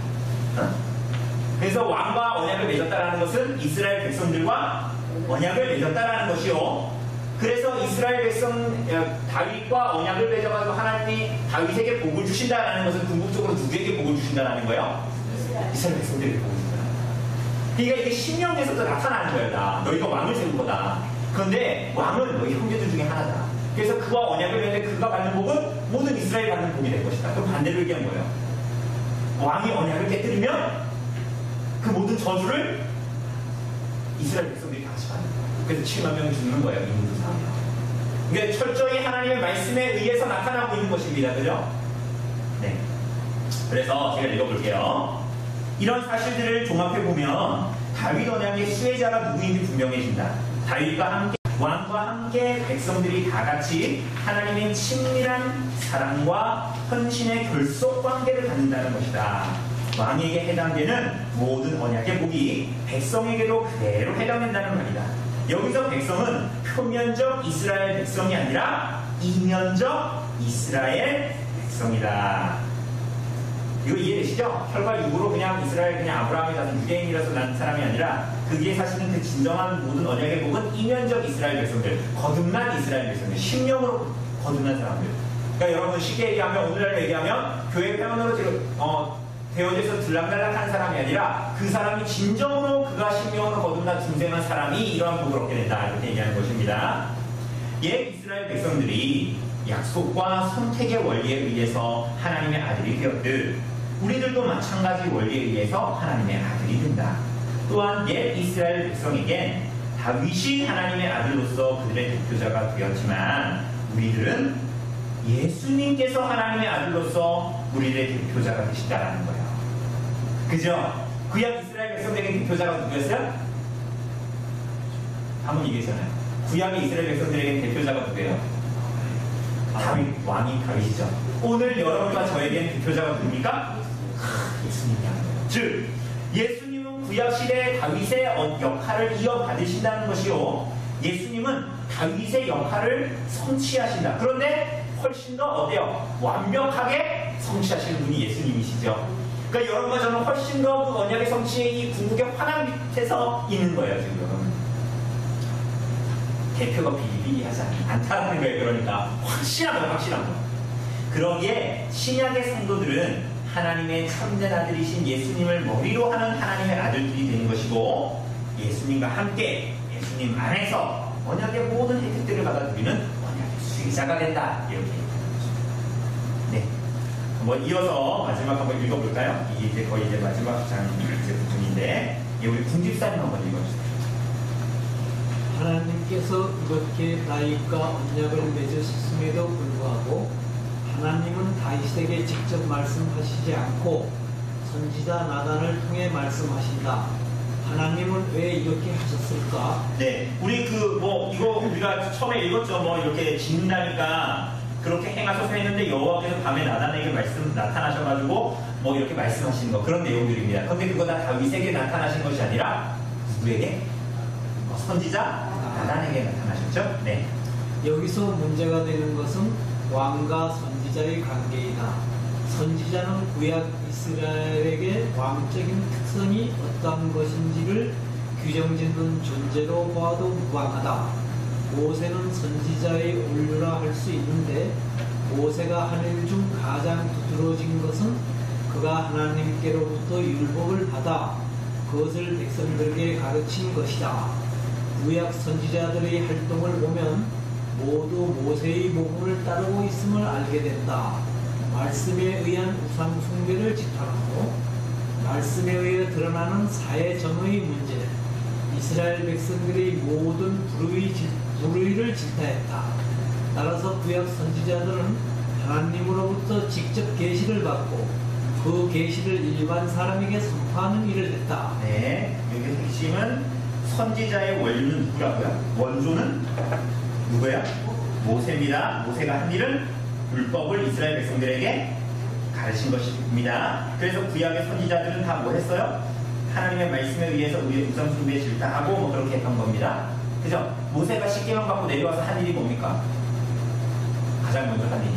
Speaker 1: 그래서 왕과 언약을 맺었다라는 것은 이스라엘 백성들과 언약을 맺었다라는 것이요. 그래서 이스라엘 백성 다윗과 언약을 맺어가지고 하나님이 다윗에게 복을 주신다라는 것은 궁극적으로 누구에게 복을 주신다라는 거예요? 이스라엘 백성들에게 복을 준다. 그러니까 이게 신명기에서도 나타나는 거예요. 다. 너희가 왕을 세울 거다. 그런데 왕은 너희 형제들 중에 하나다. 그래서 그와 언약을 맺는데 그가 받는 복은 모든 이스라엘이 받는 복이 될 것이다. 그럼 반대로 얘기한 거예요. 왕이 언약을 깨뜨리면 그 모든 저주를 이스라엘 백성들이 같이 받는 거예요. 그래서 7만 명이 죽는 거예요. 인구도 사면. 그러니까 철저히 하나님의 말씀에 의해서 나타나고 있는 것입니다. 그죠? 네. 그래서 제가 읽어볼게요. 이런 사실들을 종합해보면 다윗 언약의 수혜자가 누구인지 분명해진다. 왕과 함께 백성들이 다 같이 하나님의 친밀한 사랑과 헌신의 결속 관계를 갖는다는 것이다. 왕에게 해당되는 모든 언약의 복이 백성에게도 그대로 해당된다는 말이다. 여기서 백성은 표면적 이스라엘 백성이 아니라 이면적 이스라엘 백성이다. 이거 이해되시죠? 혈과 육으로 그냥 이스라엘 그냥 아브라함이 낳은 유대인이라서 난 사람이 아니라 그게 사실은 그 진정한 모든 언약의 복은 이면적 이스라엘 백성들, 거듭난 이스라엘 백성들, 심령으로 거듭난 사람들. 그러니까 여러분 쉽게 얘기하면 오늘날 얘기하면 교회 회원으로 되어져서 들락달락한 사람이 아니라 그 사람이 진정으로 그가 심령으로 거듭난 중생한 사람이 이러한 복을 얻게 된다 이렇게 얘기하는 것입니다. 옛 이스라엘 백성들이 약속과 선택의 원리에 의해서 하나님의 아들이 되었듯 우리들도 마찬가지 원리에 의해서 하나님의 아들이 된다. 또한 옛 이스라엘 백성에겐 다윗이 하나님의 아들로서 그들의 대표자가 되었지만 우리들은 예수님께서 하나님의 아들로서 우리들의 대표자가 되시다라는 거예요. 그죠? 구약 이스라엘 백성들에게 대표자가 누구였어요? 한번 얘기했잖아요. 구약의 이스라엘 백성들에게 대표자가 누구예요? 다윗, 왕인 다윗이죠. 오늘 여러분과 저에겐 대표자가 누굽니까? 예수님이야. 즉, 예수님은 구약시대의 다윗의 역할을 이어받으신다는 것이요. 예수님은 다윗의 역할을 성취하신다. 그런데 훨씬 더 어때요? 완벽하게 성취하시는 분이 예수님이시죠. 그러니까 여러분과 저는 훨씬 더 그 언약의 성취의 이 궁극의 환한 밑에서 있는 거예요, 지금. 대표가 비리비리하지 않다는 거예요. 그러니까 확실한 거, 확실한 거. 그러기에 신약의 성도들은 하나님의 참된 아들이신 예수님을 머리로 하는 하나님의 아들들이 되는 것이고 예수님과 함께 예수님 안에서 언약의 모든 혜택들을 받아들이는 언약의 수혜자가 된다. 이렇게 얘기하는 것입니다. 네. 한번 이어서 마지막 한번 읽어볼까요? 이게 이제 거의 이제 마지막 장 이제 부분인데 우리 궁집사님 한번 읽어주세요.
Speaker 3: 하나님께서 이렇게 다윗과 언약을 맺으셨음에도 불구하고 하나님은 다윗에게 직접 말씀하시지 않고 선지자 나단을 통해 말씀하신다. 하나님은 왜 이렇게 하셨을까?
Speaker 1: 네, 우리 이거 우리가 처음에 읽었죠. 이렇게 짓는다니까 그렇게 행하소서 했는데 여호와께서 밤에 나단에게 나타나셔가지고 이렇게 말씀하시는 거 그런 내용들입니다. 그런데 그거 다 다윗에게 나타나신 것이 아니라 누구에게? 선지자 나단에게 나타나셨죠? 네.
Speaker 3: 여기서 문제가 되는 것은 왕과 선지자의 관계이다. 선지자는 구약 이스라엘에게 왕적인 특성이 어떤 것인지를 규정짓는 존재로 보아도 무방하다. 모세는 선지자의 원류라 할 수 있는데 모세가 한 일 중 가장 두드러진 것은 그가 하나님께로부터 율법을 받아 그것을 백성들에게 가르친 것이다. 구약 선지자들의 활동을 보면 모두 모세의 모범을 따르고 있음을 알게 된다. 말씀에 의한 우상 숭배를 지탄하고 말씀에 의해 드러나는 사회 정의의 문제, 이스라엘 백성들의 모든 불의를 질타했다. 따라서 구약 선지자들은 하나님으로부터 직접 계시를 받고 그 계시를 일반 사람에게 선포하는 일을 했다.
Speaker 1: 네, 여기 핵심은 선지자의 원류는 누구라고요? 원조는 누구야? 모세입니다. 모세가 한 일은 율법을 이스라엘 백성들에게 가르친 것입니다. 그래서 구약의 선지자들은 다 뭐 했어요? 하나님의 말씀에 의해서 우리의 우상숭배에 질타하고 그렇게 했던 겁니다. 그죠? 모세가 십계명 받고 내려와서 한 일이 뭡니까? 가장 먼저 한 일이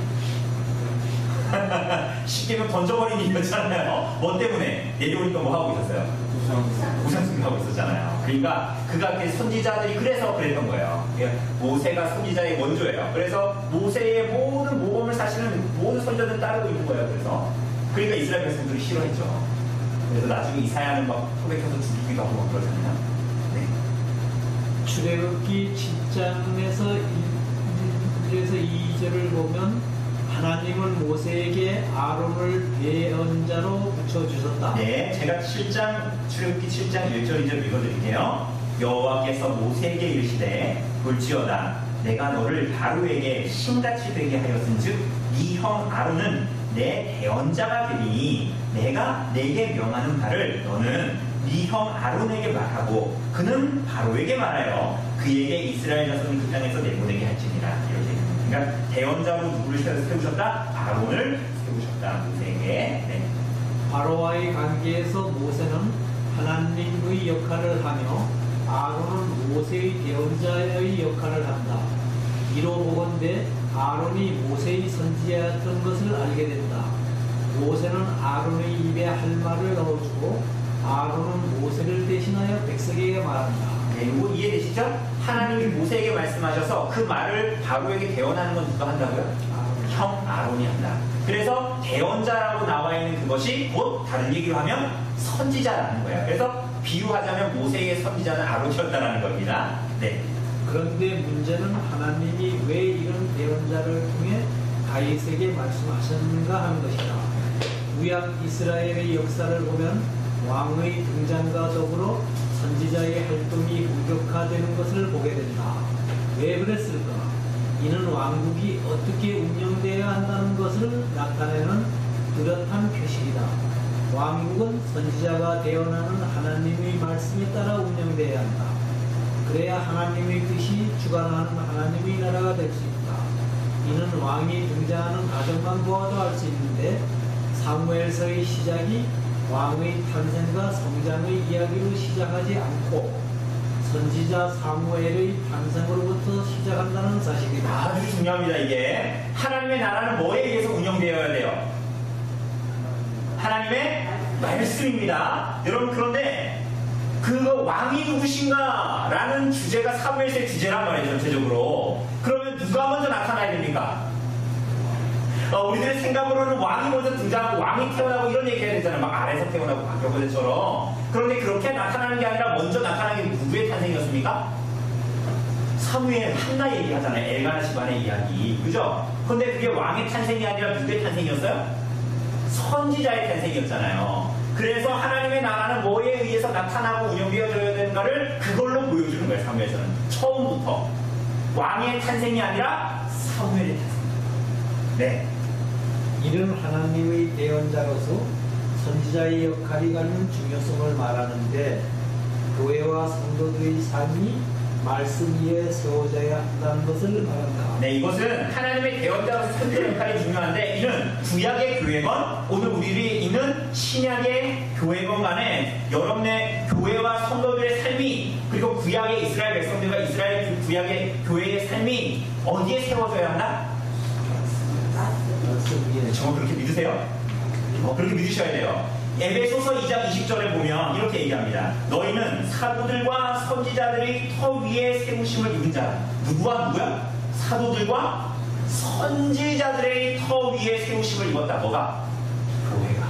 Speaker 1: 십계명 던져버린 일이었잖아요. 뭐 때문에? 내려오니까 뭐 하고 있었어요? 우상숭배하고 있었잖아요. 그러니까 그가 선지자들이 그래서 그랬던 거예요. 모세가 선지자의 원조예요. 그래서 모세의 모든 모범을 사실은 모든 선지자들은 따르고 있는 거예요. 그러니까 이스라엘 백성들이 싫어했죠. 그래서 나중에 이사야는 막 토백해서 죽이기도 하고 막 그러잖아요. 네.
Speaker 3: 출애굽기 7장에서 1에서 2절을 보면 하나님은 모세에게 아론을 대언자로 붙여주셨다.
Speaker 1: 네, 제가 출애굽기 7장 1절 2절 읽어드릴게요. 여호와께서 모세에게 이르시되 볼지어다 내가 너를 바로에게 신같이 되게 하였은즉 네 형 아론은 내 대언자가 되리니 내가 내게 명하는 바를 너는 네 형 아론에게 말하고 그는 바로에게 말하여 그에게 이스라엘 자손을 그 땅에서 내보내게 할지니라. 이렇게 그러니까 대언자로 누구를 세우셨다? 아론을 세우셨다. 모세에게. 네.
Speaker 3: 바로와의 관계에서 모세는 하나님의 역할을 하며 아론은 모세의 대언자의 역할을 한다. 이로 보건대 아론이 모세의 선지자였던 것을 알게 된다. 모세는 아론의 입에 할 말을 넣어주고 아론은 모세를 대신하여 백성에게 말한다.
Speaker 1: 네, 이거 이해되시죠? 하나님이 모세에게 말씀하셔서 그 말을 바로에게 대언하는 건 누가 한다고요? 형 아론이 한다. 그래서 대언자라고 나와 있는 그것이 곧 다른 얘기로 하면 선지자라는 거예요. 그래서 비유하자면 모세의 선지자는 아론이었다라는 겁니다. 네.
Speaker 3: 그런데 문제는 하나님이 왜 이런 대언자를 통해 다윗에게 말씀하셨는가 하는 것이다. 구약 이스라엘의 역사를 보면 왕의 등장과 더불어 선지자의 활동이 무력화되는 것을 보게 된다. 왜 그랬을까? 이는 왕국이 어떻게 운영되어야 한다는 것을 나타내는 뚜렷한 표식이다. 왕국은 선지자가 대언하는 하나님의 말씀에 따라 운영되어야 한다. 그래야 하나님의 뜻이 주관하는 하나님의 나라가 될 수 있다. 이는 왕이 등장하는 가정만 보아도 알 수 있는데 사무엘서의 시작이 왕의 탄생과 성장의 이야기로 시작하지 않고 선지자 사무엘의 탄생으로부터 시작한다는 사실이다.
Speaker 1: 아주 중요합니다. 이게 하나님의 나라는 뭐에 의해서 운영되어야 돼요? 하나님의 말씀입니다. 여러분, 그런데 그 왕이 누구신가? 라는 주제가 사무엘서의 주제란 말이죠, 전체적으로. 그러면 누가 먼저 나타나야 됩니까? 우리들의 생각으로는 왕이 먼저 등장하고 왕이 태어나고 이런 얘기 해야 되잖아요. 막 아래에서 태어나고 박경고대처럼. 그런데 그렇게 나타나는 게 아니라 먼저 나타나는 게 누구의 탄생이었습니까? 사무엘 한나 얘기하잖아요. 엘가나 집안의 이야기. 그죠? 그런데 그게 왕의 탄생이 아니라 누구의 탄생이었어요? 선지자의 탄생이었잖아요. 그래서 하나님의 나라는 뭐에 의해서 나타나고 운영되어져야 되는가를 그걸로 보여주는 거예요. 사무엘서는 처음부터 왕의 탄생이 아니라 사무엘의 탄생. 네.
Speaker 3: 이는 하나님의 대언자로서 선지자의 역할이 갖는 중요성을 말하는데 교회와 성도들의 삶이 말씀 위에 세워져야 한다는 것을 말한다.
Speaker 1: 네, 이것은 하나님의 대언자로서 선지자 역할이 중요한데 이는 구약의 교회건 오늘 우리들이 있는 신약의 교회건 간에 여러분의 교회와 성도들의 삶이 그리고 구약의 이스라엘 백성들과 이스라엘 구약의 교회의 삶이 어디에 세워져야 한다? 정말 그렇게 믿으세요? 그렇게 믿으셔야 돼요. 에베소서 2장 20절에 보면 이렇게 얘기합니다. 너희는 사도들과 선지자들의 터 위에 세우심을 입은 자. 누구와 누구야? 사도들과 선지자들의 터 위에 세우심을 입었다. 뭐가? 교회가.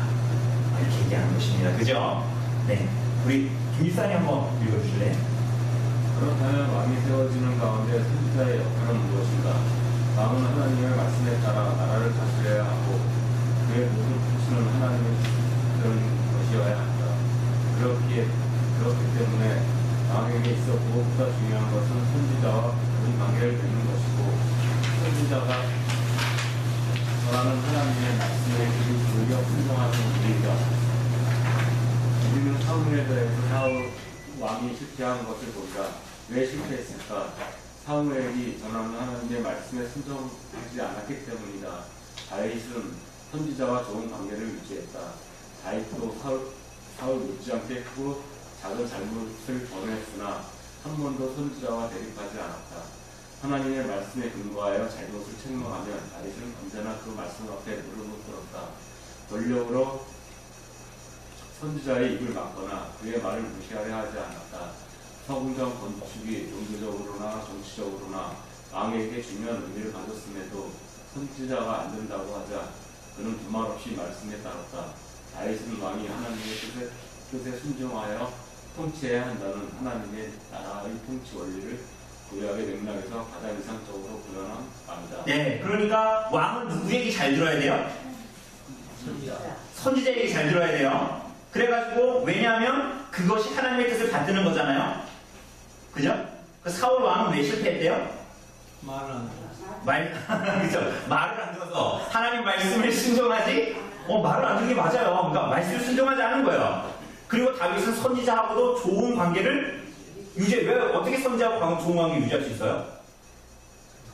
Speaker 1: 이렇게 얘기하는 것입니다. 그죠? 네. 우리 김일사님 한번 읽어주실래요?
Speaker 2: 그렇다면 왕이 세워지는 가운데 선지자의 역할은 무엇인가? 왕은 하나님의 말씀에 따라 나라를 다스려야 하고 그의 모든 통치는 하나님의 그런 것이어야 한다. 그렇기 때문에 왕에게 있어 무엇보다 중요한 것은 선지자와 그런 관계를 맺는 것이고 선지자가 전하는 하나님의 말씀에 우리가 순종하는 우리이다. 우리는 사무엘에 대해서 사울 왕이 실패한 것을 보자. 왜 실패했을까? 사무엘이 전하는 하나님의 말씀에 순종하지 않았기 때문이다. 다윗은 선지자와 좋은 관계를 유지했다. 다윗도 사울 못지않게 크고 작은 잘못을 범했으나 한 번도 선지자와 대립하지 않았다. 하나님의 말씀에 근거하여 잘못을 책망하면 다윗은 언제나 그 말씀 앞에 무릎을 꿇었다. 권력으로 선지자의 입을 막거나 그의 말을 무시하려 하지 않았다. 서궁정 건축이 종교적으로나 정치적으로나 왕에게 중요한 의미를 가졌음에도 선지자가 안 된다고 하자 그는 두말 없이 말씀에 따랐다. 다윗은 왕이 하나님의 뜻에 순종하여 통치해야 한다는 하나님의 나라의 통치 원리를 구약의 맥락에서 가장 이상적으로 구현한 말이다.
Speaker 1: 네, 그러니까 왕은 누구 얘기 잘 들어야 돼요? 선지자 얘기 잘 들어야 돼요. 그래가지고 왜냐하면 그것이 하나님의 뜻을 받드는 거잖아요. 그죠? 그 사울 왕은 왜 실패했대요?
Speaker 3: 말은 안
Speaker 1: 그죠? 말을 안 들어서 하나님 말씀을 순종하지? 말을 안 듣는 게 맞아요. 그러니까 말씀을 순종하지 않은 거예요. 그리고 다윗은 선지자하고도 좋은 관계를 왜 어떻게 선지자하고 좋은 관계 유지할 수 있어요?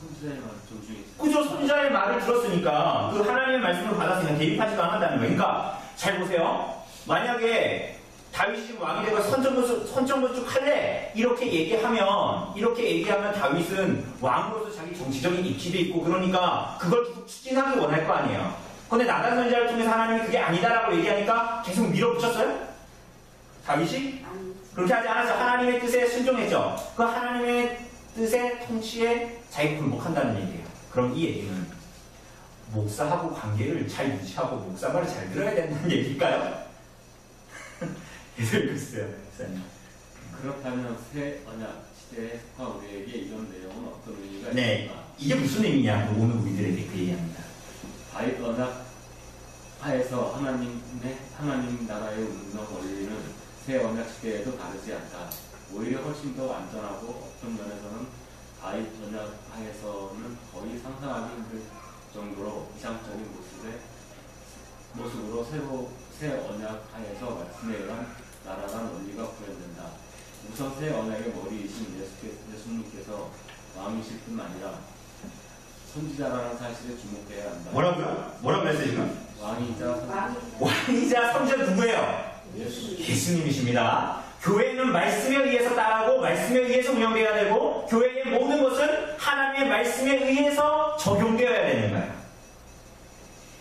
Speaker 2: 선지자의 말을 존중했다.
Speaker 1: 그죠? 선지자의 말을 들었으니까 그 하나님의 말씀을 받았으니까 대립하지도 않았다는 거예요. 그러니까 잘 보세요. 만약에 다윗이 지금 왕이 되고 선정건축 할래? 이렇게 얘기하면 다윗은 왕으로서 자기 정치적인 입지도 있고 그러니까 그걸 계속 추진하기 원할 거 아니에요. 근데 나단 선지자를 통해서 하나님이 그게 아니다라고 얘기하니까 계속 밀어붙였어요? 다윗이? 그렇게 하지 않았죠. 하나님의 뜻에 순종했죠. 그 하나님의 뜻의 통치에 자기가 굴복한다는 얘기예요. 그럼 이 얘기는 목사하고 관계를 잘 유지하고 목사 말을 잘 들어야 된다는 얘기일까요? 계속 읽었어요. 목사님.
Speaker 2: 그렇다면 새 언약 시대에 속한 우리에게 이런 내용은 어떤 의미가
Speaker 1: 네,
Speaker 2: 있습니까?
Speaker 1: 이게 무슨 의미냐? 오늘 우리들에게 그 얘기합니다.
Speaker 2: 다윗 언약 하에서 하나님 나라의 운명 원리는 새 언약 시대에도 다르지 않다. 오히려 훨씬 더 안전하고 어떤 면에서는 다윗 언약 하에서는 거의 상상하기 힘들 정도로 이상적인 모습으로 새 언약 하에서 말씀에 의한 나라란 원리가 구현된다. 우선 새 언약의 머리이신 예수님께서 왕이실 뿐 아니라 선지자라는 사실에 주목해야 한다.
Speaker 1: 뭐라고요? 뭐라고 했어요 지금? 왕이자 선지자 누구예요? 예수님이십니다. 교회는 말씀에 의해서 따르고 말씀에 의해서 운영되어야 되고 교회의 모든 것은 하나님의 말씀에 의해서 적용되어야 되는 거예요.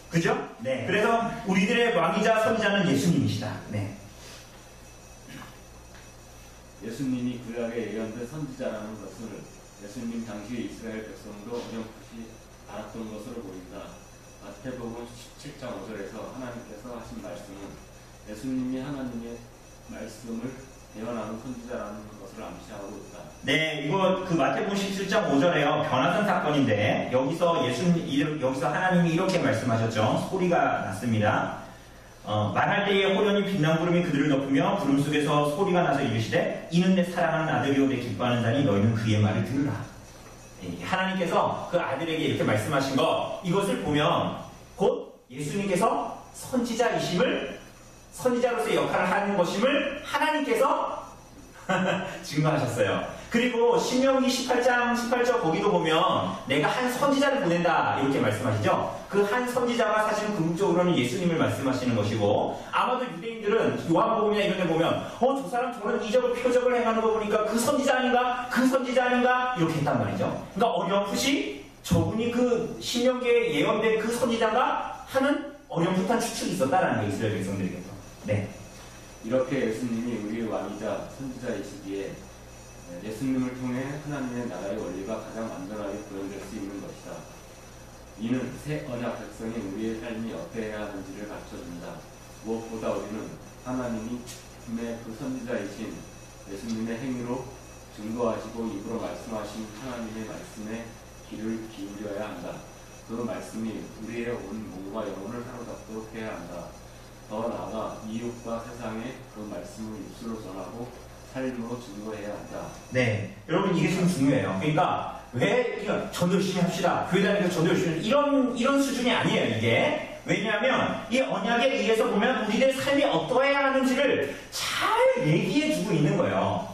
Speaker 1: 그죠? 네. 그래서 우리들의 왕이자 선지자는 예수님이시다. 네.
Speaker 2: 예수님이 구약에 예언된 선지자라는 것을 예수님 당시 이스라엘 백성도 어렴풋이 알았던 것으로 보인다. 마태복음 17장 5절에서 하나님께서 하신 말씀은 예수님이 하나님의 말씀을 예언하는 선지자라는 것을 암시하고 있다. 네,
Speaker 1: 이거 그 마태복음 17장 5절에요. 변화산 사건인데 여기서 여기서 하나님이 이렇게 말씀하셨죠. 소리가 났습니다. 말할 때에 호련히 빛난 구름이 그들을 덮으며 구름 속에서 소리가 나서 이르시되 이는 내 사랑하는 아들이요 내 기뻐하는 자니 너희는 그의 말을 들으라. 하나님께서 그 아들에게 이렇게 말씀하신 거 이것을 보면 곧 예수님께서 선지자로서의 역할을 하는 것임을 하나님께서 증거하셨어요. 그리고 신명기 18장 18절 거기도 보면 내가 한 선지자를 보낸다 이렇게 말씀하시죠. 그 한 선지자가 사실은 궁극적으로는 예수님을 말씀하시는 것이고 아마도 유대인들은 요한복음이나 이런 데 보면 저 사람 저런 이적을 표적을 행하는 거 보니까 그 선지자 아닌가? 그 선지자 아닌가? 이렇게 했단 말이죠. 그러니까 어렴풋이 저분이 그 신명기에 예언된 그 선지자가 하는 어렴풋한 추측이 있었다라는 게 이스라엘 백성들에게서. 네.
Speaker 2: 이렇게 예수님이 우리의 왕이자 선지자이시기에 예수님을 통해 하나님의 나라의 원리가 가장 완전하게 구현될 수 있는 것이다. 이는 새 언약 백성이 우리의 삶이 어때야 하는지를 가르쳐준다. 무엇보다 우리는 하나님의 그 선지자이신 예수님의 행위로 증거하시고 입으로 말씀하신 하나님의 말씀에 귀를 기울여야 한다. 그 말씀이 우리의 온 몸과 영혼을 사로잡도록 해야 한다. 더 나아가 이웃과 세상에 그 말씀을 입술로 전하고 삶으로 증거해야 한다.
Speaker 1: 네, 여러분 이게 참 중요해요. 그러니까 왜 전도 열심히 합시다. 교회 다니면서 전도 열심히 이런 수준이 아니에요. 이게 왜냐하면 이 언약에 의해서 보면 우리들의 삶이 어떠해야 하는지를 잘 얘기해주고 있는 거예요.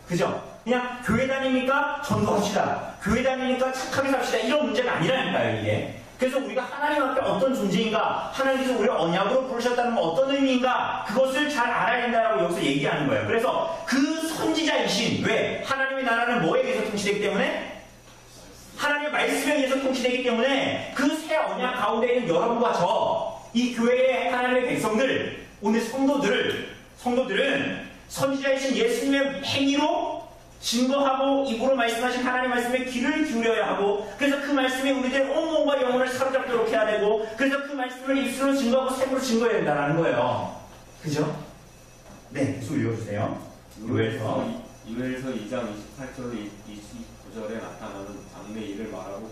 Speaker 1: 그죠? 그냥 교회 다니니까 전도합시다. 교회 다니니까 착하게 삽시다. 이런 문제가 아니라니까요. 이게. 그래서 우리가 하나님 앞에 어떤 존재인가, 하나님께서 우리를 언약으로 부르셨다는 건 어떤 의미인가, 그것을 잘 알아야 된다고 여기서 얘기하는 거예요. 그래서 그 선지자이신, 왜? 하나님의 나라는 뭐에 의해서 통치되기 때문에? 하나님의 말씀에 의해서 통치되기 때문에 그 새 언약 가운데 있는 여러분과 이 교회의 하나님의 백성들, 오늘 성도들은 선지자이신 예수님의 행위로 증거하고 입으로 말씀하신 하나님의 말씀에 귀를 기울여야 하고 그래서 그 말씀이 우리들의 온 몸과 영혼을 사로잡도록 해야 되고 그래서 그 말씀을 입술로 증거하고 삶으로 증거해야 된다는 거예요. 그죠? 네, 계속 읽어주세요.
Speaker 2: 요엘서 2장 28절 29절에 나타나는 장래일을 말하고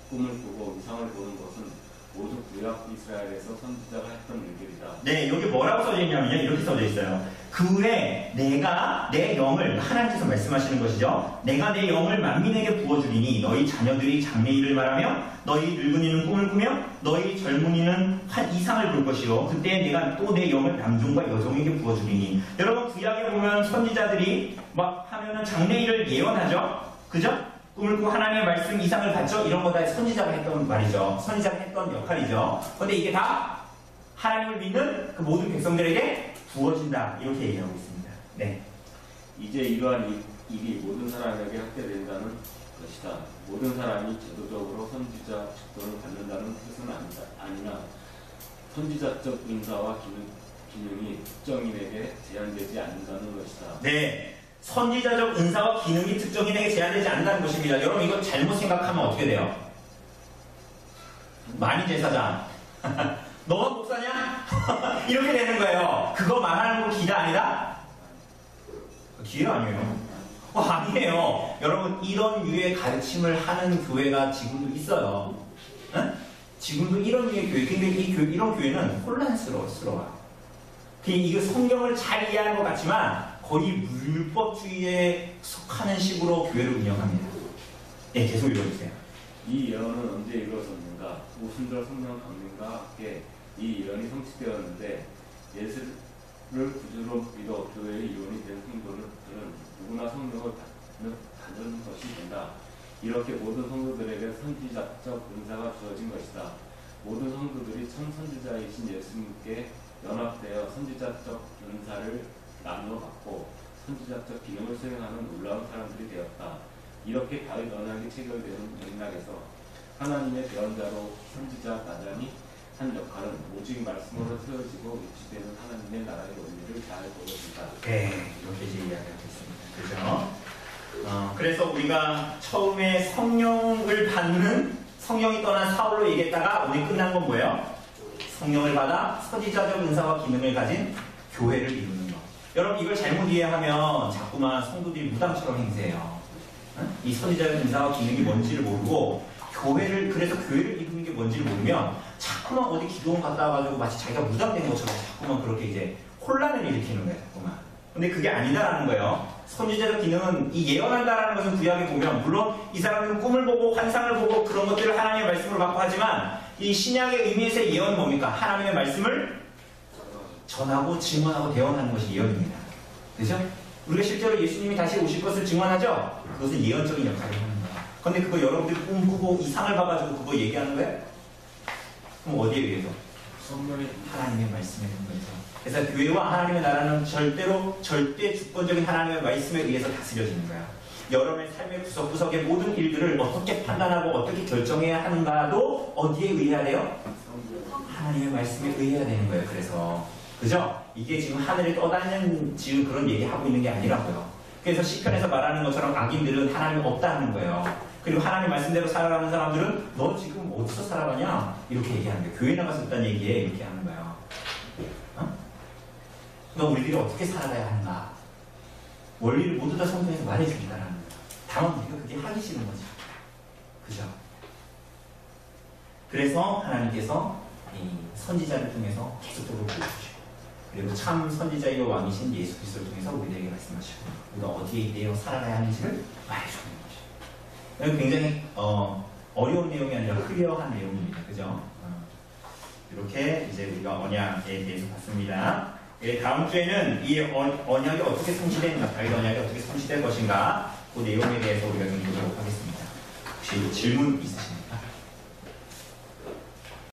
Speaker 2: 꿈을 꾸고 이상을 보는 것은 모두 구약 이스라엘에서 선지자가 했던 일들이다.
Speaker 1: 네, 여기 뭐라고 써져 있냐면요. 이렇게 써져 있어요. 그 후에 내가 내 영을, 하나님께서 말씀하시는 것이죠. 내가 내 영을 만민에게 부어주리니 너희 자녀들이 장래일을 말하며 너희 늙은이는 꿈을 꾸며 너희 젊은이는 한 이상을 볼 것이요. 그때 내가 또 내 영을 남종과 여종에게 부어주리니. 여러분 구약에 보면 선지자들이 막 하면은 장래일을 예언하죠. 그죠? 꿈을 꾸고 하나님의 말씀 이상을 받죠? 이런 거 다 선지자가 했던 말이죠. 선지자가 했던 역할이죠. 근데 이게 다 하나님을 믿는 그 모든 백성들에게 부어진다. 이렇게 얘기하고 있습니다. 네.
Speaker 2: 이제 이러한 일이 모든 사람에게 확대된다는 것이다. 모든 사람이 제도적으로 선지자 직분을 받는다는 뜻은 아니나 선지자적 은사와 기능이 특정인에게 제한되지 않는다는 것이다.
Speaker 1: 네. 선지자적 은사와 기능이 특정인에게 제한되지 않는다는 것입니다. 여러분 이거 잘못 생각하면 어떻게 돼요? 만인제사장. 너가 목사냐? 이렇게 되는 거예요. 그거 말하는 거 기다 아니다? 기회 아니에요. 아니에요. 여러분 이런 유의 가르침을 하는 교회가 지금도 있어요. 응? 지금도 이런 유의 교회. 근데 이런 교회는 혼란스러워요. 이거 성경을 잘 이해하는 것 같지만 거의 율법주의에 속하는 식으로 교회를 운영합니다. 네, 계속 읽어주세요.
Speaker 2: 이 예언은 언제 이루어졌는가? 오순절 성령 강림과 함께 이 예언이 성취되었는데 예수를 구주로 믿어 교회의 이원이 된 성도들은 누구나 성령을 받는 것이 된다. 이렇게 모든 성도들에게 선지자적 은사가 주어진 것이다. 모든 성도들이 참 선지자이신 예수님께 연합되어 선지자적 은사를 나누어 받고 선지자적 기능을 수행하는 놀라운 사람들이 되었다. 이렇게 다윗 언약이 체결되는 맥락에서 하나님의 대언자로 선지자 나단이 한 역할은 오직 말씀으로 세워지고 위치되는 하나님의 나라의 원리를 잘 보여준다.
Speaker 1: 네, 이렇게 이제 이야기하고 있습니다. 그죠? 그래서 우리가 처음에 성령을 받는 성령이 떠난 사울로 얘기했다가 오늘 끝난 건 뭐예요? 성령을 받아 선지자적 은사와 기능을 가진 교회를 이루는 것. 여러분 이걸 잘못 이해하면 자꾸만 성도들이 무당처럼 행세해요. 응? 이 선지자적 은사와 기능이 뭔지를 모르고 그래서 교회를 이루는 게 뭔지를 모르면 자꾸만 어디 기도원 갔다 와가지고 마치 자기가 무당된 것처럼 자꾸만 그렇게 이제 혼란을 일으키는 거예요. 자꾸만. 근데 그게 아니다라는 거예요. 선지자적 기능은 이 예언한다라는 것은 구약에 보면 물론 이 사람은 꿈을 보고 환상을 보고 그런 것들을 하나님의 말씀으로 받고 하지만 이 신약의 의미에서의 예언은 뭡니까? 하나님의 말씀을 전하고 증언하고 대언하는 것이 예언입니다. 그죠? 우리가 실제로 예수님이 다시 오실 것을 증언하죠? 그것은 예언적인 역할을 하는 거예요. 근데 그거 여러분들이 꿈꾸고 이상을 봐가지고 그거 얘기하는 거예요? 그럼 어디에 의해서? 하나님의 말씀에 의해서. 그래서 교회와 하나님의 나라는 절대 주권적인 하나님의 말씀에 의해서 다스려지는 거야. 여러분의 삶의 구석구석의 모든 일들을 어떻게 판단하고 어떻게 결정해야 하는가도 어디에 의해야 돼요? 하나님의 말씀에 의해야 되는 거예요. 그래서 그죠? 이게 지금 하늘에 떠다니는 지금 그런 얘기하고 있는 게 아니라고요. 그래서 시편에서 말하는 것처럼 악인들은 하나님 없다는 거예요. 그리고 하나님 말씀대로 살아가는 사람들은 너 지금 어디서 살아가냐? 이렇게 얘기하는 거예요. 교회 나가서 있다는 얘기에 이렇게 하는 거예요. 어? 너 우리들이 어떻게 살아가야 하는가? 원리를 모두 다 성경에서 말해주겠다라는 거예요. 다만 우리가 그게 하기 싫은 거죠. 그죠? 그래서 하나님께서 이 선지자를 통해서 계속적으로 보여주시고 그리고 참 선지자의 왕이신 예수 그리스도를 통해서 우리들에게 말씀하시고 우리가 어디에 대해 살아가야 하는지를 말해주는 거죠. 굉장히 어려운 내용이 아니라 클리어한 내용입니다. 그죠? 이렇게 이제 우리가 언약에 대해서 봤습니다. 다음 주에는 이 언약이 어떻게 성취되는가, 다윗 언약이 어떻게 성취될 것인가 그 내용에 대해서 우리가 좀 보도록 하겠습니다. 혹시 질문 있으신가요?